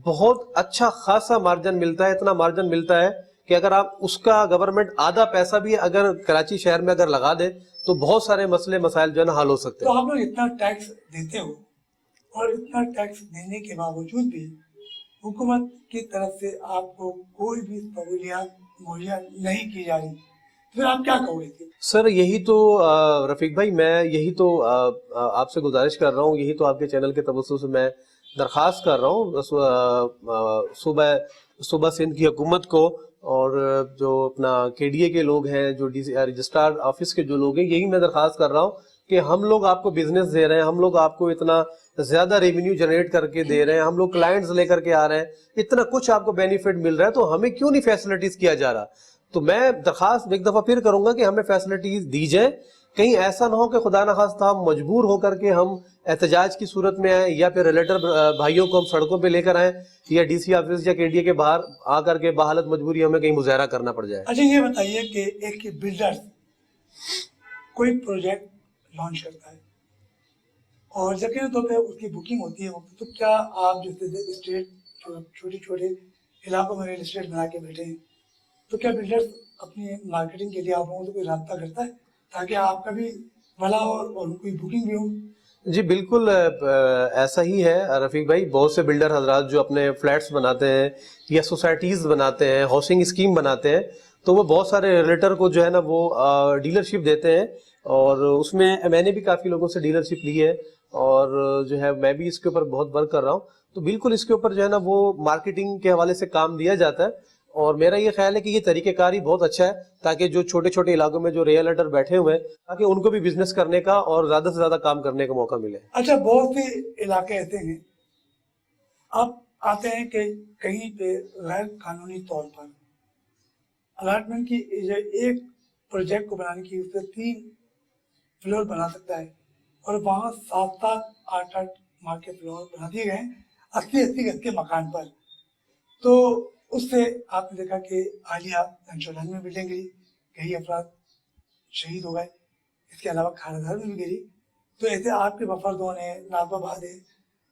بہت اچھا خاصا مارجن ملتا ہے، اتنا مارجن ملتا ہے کہ اگر آپ اس کا گورنمنٹ آدھا پیسہ بھی اگر کراچی شہر میں اگر لگا دے تو بہت سارے مسئلے مسائل جو ہے نا حل ہو سکتے تو ہیں۔ آپ لوگ اتنا ٹیکس دیتے ہو اور اتنا ٹیکس دینے کے باوجود بھی حکومت کی طرف سے آپ کو کوئی بھی سہولیات مہیا نہیں کی جا رہی، پھر آپ کیا کہو گے؟ سر یہی تو رفیق بھائی میں یہی تو آپ سے گزارش کر رہا ہوں، یہی تو آپ کے چینل کے توسط سے میں درخواست کر رہا ہوں صوبہ سندھ کی حکومت کو، اور جو اپنا کے ڈی اے کے لوگ ہیں، جو رجسٹرار آفس کے جو لوگ ہیں، یہی میں درخواست کر رہا ہوں کہ ہم لوگ آپ کو بزنس دے رہے ہیں، ہم لوگ آپ کو اتنا زیادہ ریونیو جنریٹ کر کے دے رہے ہیں، ہم لوگ کلائنٹس لے کر کے آ رہے ہیں، اتنا کچھ آپ کو بینیفٹ مل رہا ہے، تو ہمیں کیوں نہیں فیسلٹیز کیا جا رہا؟ تو میں درخواست ایک دفعہ پھر کروں گا کہ ہمیں فیسلٹیز دی جائیں، کہیں ایسا نہ ہو کہ خدا نخواستہ ہم مجبور ہو کر کے ہم احتجاج کی صورت میں آئیں، یا پھر ریلیٹر بھائیوں کو ہم سڑکوں پہ لے کر آئیں، یا ڈی سی آفس یا کے ڈی اے کے باہر آ کر کے بحالت مجبوری ہمیں کہیں مظاہرہ کرنا پڑ جائے۔ اچھا یہ بتائیے کہ ایک بلڈر کوئی پروجیکٹ لانچ کرتا ہے اور یقیناً طور پہ اس کی بکنگ ہوتی ہے، تو کیا آپ جو اسٹیٹ چھوٹے چھوٹے علاقوں میں ریل اسٹیٹ بنا کے بیٹھے ہیں، تو کیا بلڈر اپنی مارکیٹنگ کے لیے آپ لوگوں سے کوئی رابطہ کرتا ہے تاکہ آپ کا بھی بھلا ہو اور ان کی بکنگ بھی ہو؟ جی بالکل ایسا ہی ہے رفیق بھائی، بہت سے بلڈر حضرات جو اپنے فلیٹس بناتے ہیں یا سوسائٹیز بناتے ہیں، ہاؤسنگ اسکیم بناتے ہیں، تو وہ بہت سارے ریلیٹر کو جو ہے نا وہ ڈیلرشپ دیتے ہیں، اور اس میں نے بھی کافی لوگوں سے ڈیلرشپ لی ہے، اور جو ہے میں بھی اس کے اوپر بہت ورک کر رہا ہوں، تو بالکل اس کے اوپر جو ہے نا وہ مارکیٹنگ کے حوالے سے کام دیا جاتا ہے، اور میرا یہ خیال ہے کہ یہ طریقہ کار ہی بہت اچھا ہے، تاکہ جو چھوٹے چھوٹے علاقوں میں جو ریئلٹر بیٹھے ہوئے ہیں تاکہ ان کو بھی بزنس کرنے کا اور زیادہ سے زیادہ کام کرنے کا موقع ملے۔ اچھا بہت سے علاقے ایسے ہیں آپ آتے ہیں کہ کہیں پہ غیر قانونی طور پر الاٹمنٹ کی ایک پروجیکٹ کو بنانے کی اس سے 3 فلور بنا سکتا ہے، اور وہاں 7-8 ماہ کے فلور بنا دیے گئے ہیں 80 گز کے مکان پر، تو اس سے آپ نے دیکھا کہ حالیہ انشورن میں بلڈنگ گری، کئی افراد شہید ہو گئے، اس کے علاوہ کھارادار میں بھی گری، تو ایسے آپ کے بفردون ہے، نازم آباد ہے،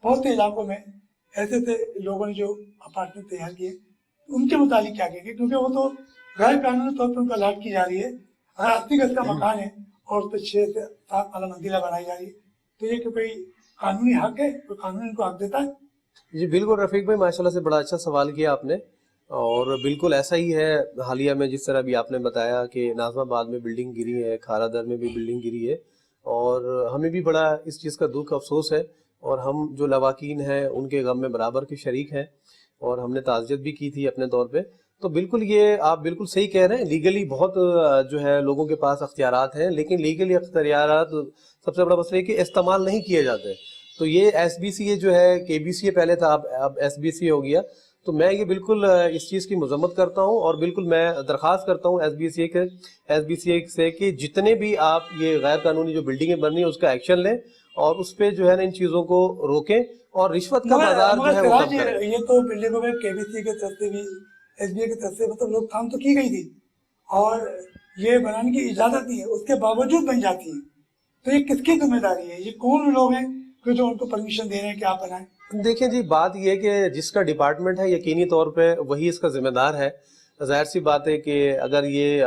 بہت سے علاقوں میں ایسے لوگوں نے جو اپارٹمنٹ تیار کیے، ان کے متعلق کیا کہیں گے؟ کیونکہ وہ تو غیر قانونی طور پر ان کو الاٹ کی جا رہی ہے، اگر 80 گز کا مکان ہے اور اس پہ 6 سے 7 والا منزلہ بنائی جا رہی ہے، تو یہ کہ کوئی قانونی حق ہے، کوئی قانون ان کو حق دیتا ہے؟ جی بالکل رفیق بھائی، ماشاءاللہ سے بڑا اچھا سوال کیا آپ نے، اور بالکل ایسا ہی ہے، حالیہ میں جس طرح بھی آپ نے بتایا کہ ناظم آباد میں بلڈنگ گری ہے، کھارادر میں بھی بلڈنگ گری ہے، اور ہمیں بھی بڑا اس چیز کا دکھ افسوس ہے، اور ہم جو لواحقین ہیں ان کے غم میں برابر کے شریک ہیں، اور ہم نے تعزیت بھی کی تھی اپنے طور پہ، تو بالکل یہ آپ بالکل صحیح کہہ رہے ہیں، لیگلی بہت جو ہے لوگوں کے پاس اختیارات ہیں، لیکن لیگلی اختیارات سب سے بڑا مسئلہ ہے کہ استعمال نہیں کیے جاتے، تو یہ ایس بی سی اے جو ہے، کے بی سی اے پہلے تھا، اب ایس بی سی اے ہو گیا، تو میں یہ بالکل اس چیز کی مذمت کرتا ہوں، اور بالکل میں درخواست کرتا ہوں ایس بی سی اے سے کہ جتنے بھی آپ یہ غیر قانونی جو بلڈنگیں بن رہی ہیں اس کا ایکشن لیں، اور اس پہ جو ہے نا ان چیزوں کو روکیں، اور رشوت کا بازار جو ہے وہ کم کریں۔ یہ تو بلڈنگوں میں کے بی سی کی طرف سے بھی ایس بی اے کی طرف سے مطلب روک تھام تو کی گئی تھی، اور یہ بنانے کی اجازت نہیں ہے، اس کے باوجود بن جاتی ہیں، تو یہ کس کی ذمہ داری ہے؟ یہ کون لوگ ہیں کہ جو ان کو پرمیشن دے رہے ہیں کہ آپ بنائیں؟ دیکھیں جی، بات یہ کہ جس کا ڈپارٹمنٹ ہے یقینی طور پہ وہی اس کا ذمہ دار ہے، ظاہر سی بات ہے کہ اگر یہ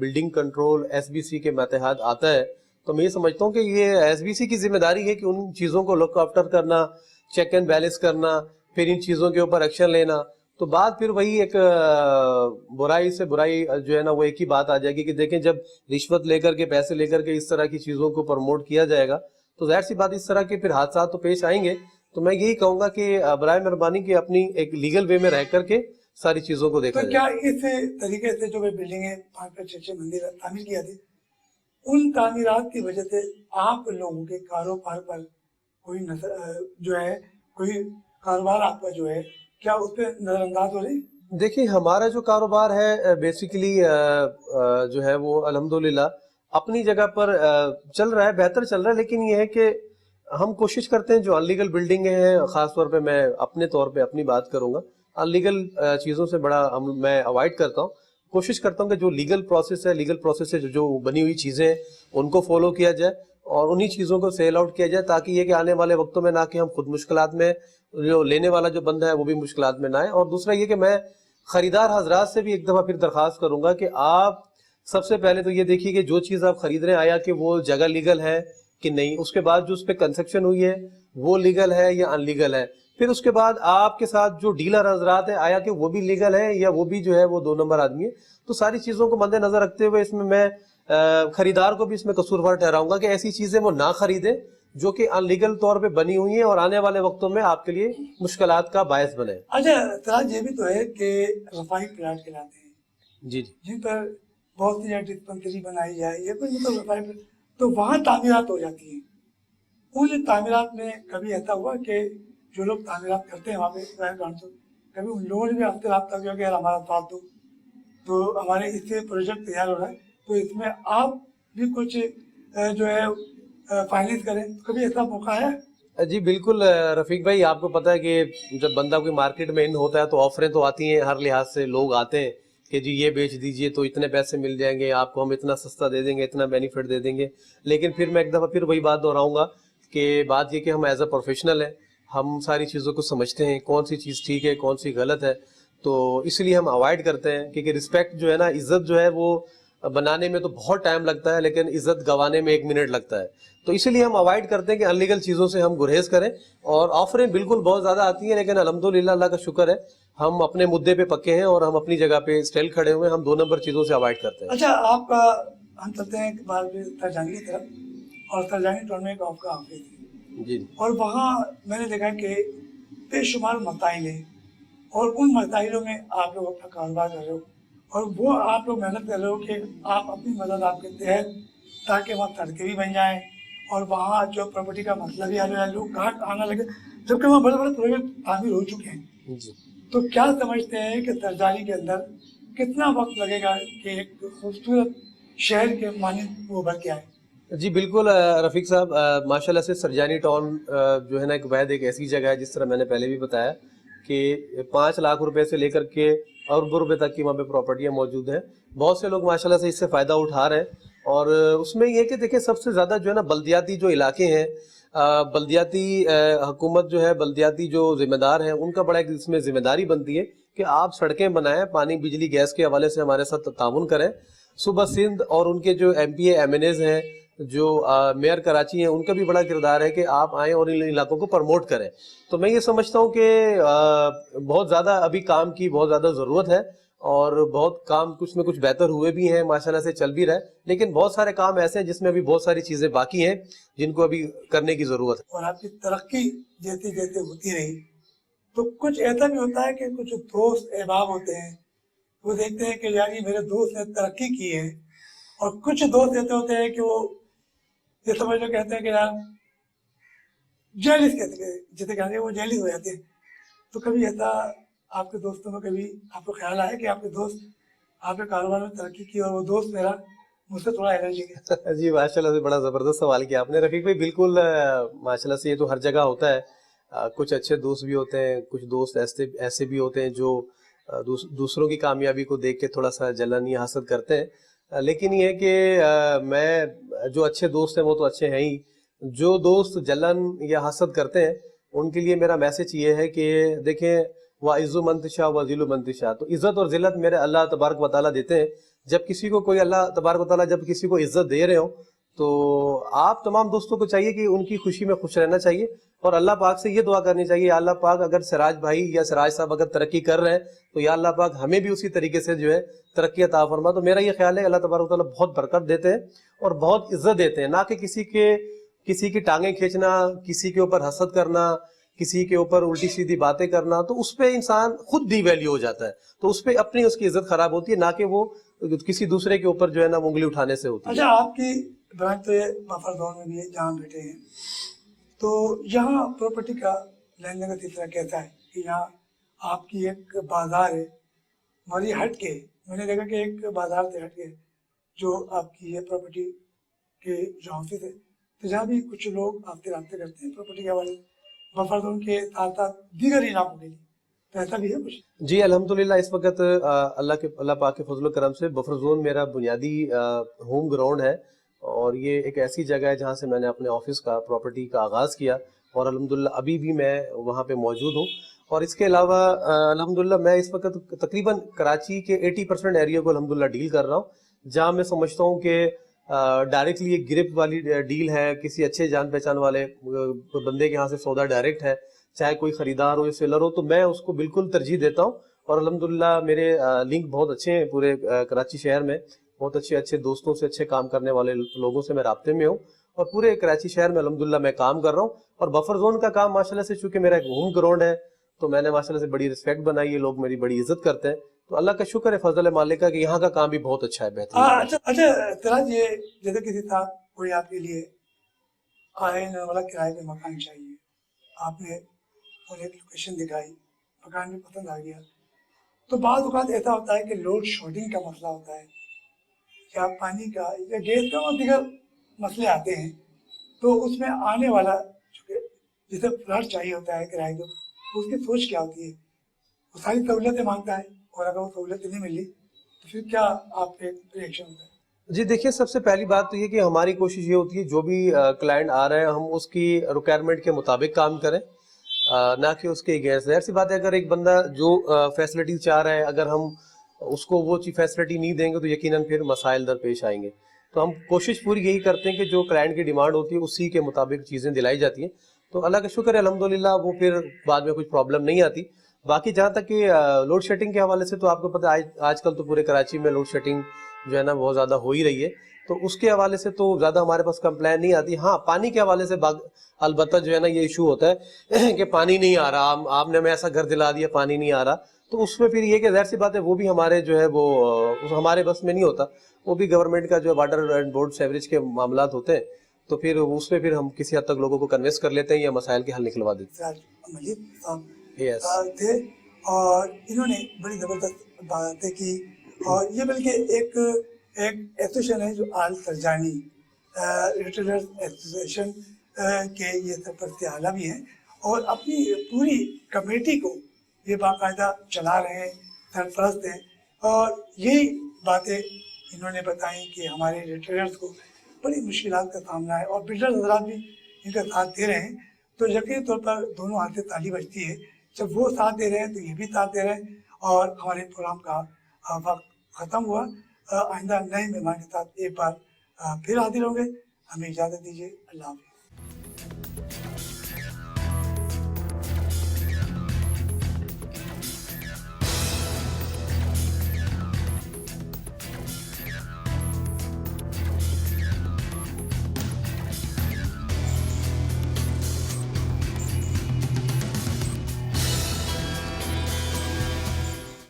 building control S B C کے ماتحت آتا ہے تو میں یہ سمجھتا ہوں کہ یہ ایس بی سی کی ذمہ داری ہے کہ ان چیزوں کو لک آفٹر کرنا، چیک اینڈ بیلنس کرنا، پھر ان چیزوں کے اوپر ایکشن لینا، تو بات پھر وہی ایک برائی سے برائی جو ہے نا وہ ایک ہی بات آ جائے گی کہ دیکھیں جب رشوت لے کر کے، پیسے لے کر کے اس طرح کی چیزوں کو پروموٹ کیا جائے گا تو ظاہر سی بات اس طرح کے پھر حادثات تو پیش آئیں گے، تو میں یہی کہوں گا کہ برائے مہربانی کہ اپنی ایک لیگل وے میں رہ کر کے ساری چیزوں کو دیکھا تو جائے۔ کیا اس طریقے سے جو بلڈنگیں 5-6 مندر تعمیر کیا تھے، ان تعمیرات کی وجہ سے آپ لوگوں کے کاروبار پر کوئی جو ہے کوئی کاروبار آپ کا جو ہے کیا اس پہ نظر انداز ہو رہی؟ دیکھیں ہمارا جو کاروبار ہے بیسیکلی جو ہے وہ الحمدللہ اپنی جگہ پر چل رہا ہے، بہتر چل رہا ہے، لیکن یہ ہے کہ हम कोशिश करते हैं जो अनलीगल बिल्डिंगें हैं, खास तौर पे मैं अपने तौर पे अपनी बात करूंगा, अनलीगल चीज़ों से बड़ा मैं अवॉइड करता हूँ। कोशिश करता हूँ कि जो लीगल प्रोसेस है, लीगल प्रोसेस से जो बनी हुई चीज़ें हैं उनको फॉलो किया जाए और उन्हीं चीज़ों को सेल आउट किया जाए, ताकि ये कि आने वाले वक्तों में ना कि हम खुद मुश्किलात में, जो लेने वाला जो बंदा है वो भी मुश्किलात में ना आए। और दूसरा ये कि मैं खरीदार हजरात से भी एक दफ़ा फिर दरख्वास्त करूंगा कि आप सबसे पहले तो ये देखिए कि जो चीज़ आप खरीद रहे हैं आया कि वो जगह लीगल है कि नहीं, उसके बाद जो उस पर कंस्ट्रक्शन हुई है वो लीगल है या अनलीगल है, फिर उसके बाद आपके साथ जो डीलर हजरात है आया कि वो भी लीगल है या वो भी जो है वो 2 नंबर आदमी है। तो सारी चीज़ों को मद्देनजर रखते हुए इसमें मैं खरीदार को भी इसमें कसूरवार ठहराऊंगा कि ऐसी चीज़ें वो ना खरीदे जो कि अनलीगल तौर पे बनी हुई हैं और आने वाले वक्तों में आपके लिए मुश्किलात का बायस बने। अच्छा तराज ये भी तो है कि रफाई प्लाट कहलाते हैं जी जी। जिन पर बहुत सी डिस्पेंसरी बनाई जाए या कोई मतलब रफाई प्लाट, तो वहाँ तामीरात हो जाती हैं। उन तामीरात में कभी ऐसा हुआ कि जो लोग तामीरात करते हैं वहाँ पे कभी उन लोगों ने भी आपसे रब्ता किया कि यार हमारा साथ दो, तो हमारे इससे प्रोजेक्ट तैयार हो रहा है तो इसमें आप भी कुछ जो है फाइनेंस करें, तो कभी ऐसा मौका है? जी बिल्कुल रफीक भाई, आपको पता है कि जब बंदा कोई मार्केट में इन होता है तो ऑफरें तो आती हैं, हर लिहाज से लोग आते हैं कि जी ये बेच दीजिए तो इतने पैसे मिल जाएंगे आपको, हम इतना सस्ता दे देंगे, इतना बेनिफिट दे देंगे। लेकिन फिर मैं एक दफ़ा फिर वही बात दोहराऊंगा कि बात ये कि हम एज अ प्रोफेशनल हैं, हम सारी चीज़ों को समझते हैं कौन सी चीज़ ठीक है कौन सी गलत है, तो इसलिए हम अवॉइड करते हैं। क्योंकि रिस्पेक्ट जो है ना, इज्जत जो है वो बनाने में तो बहुत टाइम लगता है लेकिन इज्जत गंवाने में 1 मिनट लगता है। तो इसीलिए हम अवॉइड करते हैं कि अनलीगल चीज़ों से हम गुरेज करें। और ऑफरें बिल्कुल बहुत ज़्यादा आती हैं लेकिन अल्हम्दुलिल्लाह अल्लाह का शुक्र है हम अपने मुद्दे पे पक्के हैं और हम अपनी जगह पे स्टिल खड़े हुए हैं, हम 2 नंबर चीज़ों से अवॉइड करते हैं। अच्छा आपका, हम चलते हैं एक बार तरजानी की तरफ, और तरजानी टाउन में एक आपका ऑफिस है जी और वहाँ मैंने देखा कि बेशुमार मसाइल हैं और उन मसाइलों में आप लोग अपना कारोबार कर रहे हो और वो आप लोग मेहनत कर रहे हो कि आप अपनी मदद आपके तहत, ताकि वहाँ सड़कें भी बन जाएँ और वहाँ जो प्रॉपर्टी का मसला भी हल हो जाए, लोग कहाँ आना लगे, जबकि वहाँ बड़े बड़े प्रोजेक्ट तामीर हो चुके हैं। जी। तो क्या समझते हैं कि तरजानी के अंदर कितना वक्त लगेगा कि एक खूबसूरत शहर के मानंद वो भर के आए? जी बिल्कुल रफ़ीक साहब, माशाल्लाह से सरजानी टाउन जो है ना एक वैद एक ऐसी जगह है, जिस तरह मैंने पहले भी बताया कि 5 लाख रुपए से लेकर के अरबों रुपए तक की वहाँ पे प्रॉपर्टियाँ मौजूद हैं। बहुत से लोग माशाल्लाह से इससे फ़ायदा उठा रहे हैं और उसमें ये कि देखिए सबसे ज़्यादा जो है ना बल्दियाती जो इलाके हैं, बल्दियाती हुकूमत जो है, बल्दियाती जो जिम्मेदार हैं उनका बड़ा एक इसमें जिम्मेदारी बनती है कि आप सड़कें बनाएं, पानी बिजली गैस के हवाले से हमारे साथ ताउन करें। सुबह सिंध और उनके जो MPA MNAs हैं, जो मेयर कराची हैं, उनका भी बड़ा किरदार है कि आप आएँ और इन इलाकों को प्रमोट करें। तो मैं ये समझता हूँ कि बहुत ज़्यादा अभी काम की बहुत ज़्यादा ज़रूरत है और बहुत काम कुछ न कुछ बेहतर हुए भी हैं, माशाल्लाह से चल भी रहा है, लेकिन बहुत सारे काम ऐसे हैं जिसमें अभी बहुत सारी चीज़ें बाकी हैं जिनको अभी करने की ज़रूरत है। और आपकी तरक्की जैसे जैसे होती रही तो कुछ ऐसा भी होता है कि कुछ दोस्त अहबाब होते हैं, वो देखते हैं कि यार ये मेरे दोस्त ने तरक्की की है, और कुछ दोस्त ऐसे होते हैं कि वो ये समझ लो कहते हैं कि यार जेलिस कहते हैं, जिसे कहते हैं वो जेलिस हो जाते हैं। तो कभी ऐसा आपके दोस्तों में कभी आपको ख्याल आया कि आपके दोस्त आपके कारोबार में तरक्की की और वो दोस्त मेरा मुझसे थोड़ा एलर्जी है? जी माशाल्लाह से बड़ा ज़बरदस्त सवाल किया आपने रफ़ीक भाई। बिल्कुल माशाल्लाह से ये तो हर जगह होता है। कुछ अच्छे दोस्त भी होते हैं, कुछ दोस्त ऐसे ऐसे भी होते हैं जो दूसरों की कामयाबी को देख के थोड़ा सा जलन या हसद करते हैं। लेकिन ये है कि मैं जो अच्छे दोस्त हैं वो तो अच्छे हैं ही, जो दोस्त जलन या हसद करते हैं उनके लिए मेरा मैसेज ये है कि देखें, वाइज़्ज़ु मन तशा व ज़िल्लु मन तशा, तो इज़्ज़त और ज़िल्लत मेरे अल्लाह तबारक व तआला देते हैं। जब किसी को कोई अल्लाह तबारक व तआला जब किसी को इज़्ज़त दे रहे हो तो आप तमाम दोस्तों को चाहिए कि उनकी खुशी में खुश रहना चाहिए और अल्लाह पाक से ये दुआ करनी चाहिए, या अल्लाह पाक अगर सिराज भाई या सिराज साहब अगर तरक्की कर रहे हैं तो या अल्लाह पाक हमें भी उसी तरीके से जो है तरक्की अता फरमा। तो मेरा ये ख्याल है अल्लाह तबारक व तआला बहुत बरकत देते हैं और बहुत इज्जत देते हैं, ना कि किसी की टांगें खींचना, किसी के ऊपर हसद करना, किसी के ऊपर उल्टी सीधी बातें करना, तो उस पे इंसान खुद डिवैल्यू हो जाता है, तो उस पे अपनी उसकी इज्जत खराब होती है, ना कि वो किसी दूसरे के ऊपर जो है ना उंगली उठाने से होती है। अच्छा आपकी ब्रांच तो ये बफर जोन में भी है जहाँ बैठे हैं, तो यहाँ प्रॉपर्टी का लेन देन का तीसरा कहता है कि यहाँ आपकी एक बाजार है, हमारी हट के मैंने देखा कि एक बाजार से हट के जो आपकी ये प्रॉपर्टी के जो ऑफिस है, तो जहाँ भी कुछ लोग आपसे रब्ते करते हैं प्रॉपर्टी के हवाले बफर जोन के साथ साथ दीगर इलाकों के लिए, तो ऐसा भी है कुछ? जी अल्हम्दुलिल्लाह इस वक्त अल्लाह पाक के फजल करम से बफर जोन मेरा बुनियादी होम ग्राउंड है और ये एक ऐसी जगह है जहाँ से मैंने अपने ऑफिस का प्रॉपर्टी का आगाज़ किया और अल्हम्दुलिल्लाह अभी भी मैं वहाँ पे मौजूद हूँ। और इसके अलावा अल्हम्दुलिल्लाह मैं इस वक्त तकरीबन कराची के 80% एरिया को अल्हम्दुलिल्लाह डील कर रहा हूँ, जहाँ मैं समझता हूँ कि डायरेक्टली एक गिरफ्त वाली डील है, किसी अच्छे जान पहचान वाले बंदे के यहाँ से सौदा डायरेक्ट है, चाहे कोई खरीदार हो या सेलर हो, तो मैं उसको बिल्कुल तरजीह देता हूँ। और अल्हम्दुलिल्लाह मेरे लिंक बहुत अच्छे हैं पूरे कराची शहर में, बहुत अच्छे अच्छे दोस्तों से, अच्छे काम करने वाले लोगों से मैं राब्ते में हूँ और पूरे कराची शहर में अल्हम्दुलिल्लाह मैं काम कर रहा हूँ। और बफर जोन का काम माशाल्लाह से चूंकि मेरा एक होम ग्राउंड है तो मैंने माशाल्लाह से बड़ी रिस्पेक्ट बनाई है, लोग मेरी बड़ी इज्जत करते हैं, तो अल्लाह का शुक्र है फजल मालिक का कि यहाँ का काम भी बहुत अच्छा है, बेहतरीन है। अच्छा तराज, ये जैसे किसी था कोई आपके लिए आयन वाला किराए पे मकान चाहिए, आपने और एक लोकेशन दिखाई, मकान भी पसंद आ गया, तो बाद औक़ात ऐसा होता है कि लोड शेडिंग का मसला होता है या पानी का या गैस का और दीगर मसले आते हैं, तो उसमें आने वाला जिसे फ्लैट चाहिए होता है किराए को, तो उसकी सोच क्या होती है? वो सारी सहूलतें मांगता है और अगर वो सहूलतें नहीं मिली तो फिर क्या आपके रिएक्शन होता है? जी देखिए, सबसे पहली बात तो ये कि हमारी कोशिश ये होती है जो भी क्लाइंट आ रहा है हम उसकी रिक्वायरमेंट के मुताबिक काम करें, ना कि उसके अगेंस्ट। ज़ाहिर सी बात है अगर एक बंदा जो फैसिलिटी चाह रहा है अगर हम उसको वो चीज़ फैसिलिटी नहीं देंगे तो यकीनन फिर मसाइल दरपेश आएंगे। तो हम कोशिश पूरी यही करते हैं कि जो क्लाइंट की डिमांड होती है उसी के मुताबिक चीज़ें दिलाई जाती हैं, तो अल्लाह का शुक्र है अल्हम्दुलिल्लाह वो फिर बाद में कुछ प्रॉब्लम नहीं आती। बाकी जहाँ तक कि लोड शेडिंग के हवाले से तो आपको पता है आजकल तो पूरे कराची में लोड शेडिंग जो है ना बहुत ज़्यादा हो ही रही है, तो उसके हवाले से तो ज़्यादा हमारे पास कंप्लेन नहीं आती। हाँ, पानी के हवाले से अलबत्ता जो है ना ये इशू होता है कि पानी नहीं आ रहा, आपने हमें ऐसा घर दिला दिया पानी नहीं आ रहा, तो उसमें फिर ये कि ज़ाहिर सी बात है वो भी हमारे जो है वो हमारे बस में नहीं होता, वो भी गवर्नमेंट का जो वाटर एंड बोर्ड सेवरेज के मामलात होते हैं, तो फिर उसमें फिर हम किसी हद तक लोगों को कन्विंस कर लेते हैं या मसाइल के हल निकलवा देते हैं। मजीद साहब यस थे और इन्होंने बड़ी ज़बरदस्त बातें की, और ये बल्कि एक एसोसिएशन है जो आल सरजानी रिटेलर्स एसोसिएशन के ये सरपरस्त आला भी हैं और अपनी पूरी कमेटी को ये बाकायदा चला रहे हैं, सरपरस्त हैं, और यही बातें इन्होंने बताई कि हमारे रिटेलर्स को बड़ी मुश्किलात का सामना है और बिल्डर हज़रात भी इनका साथ दे रहे हैं, तो यकीनी तौर पर दोनों हाथ से ताली बजती है, जब वो साथ दे रहे हैं तो ये भी साथ दे रहे हैं। और हमारे प्रोग्राम का वक्त ख़त्म हुआ, आइंदा नए मेहमान के साथ एक बार फिर हाजिर होंगे, हमें इजाज़त दीजिए, अल्लाह हाफ़िज़।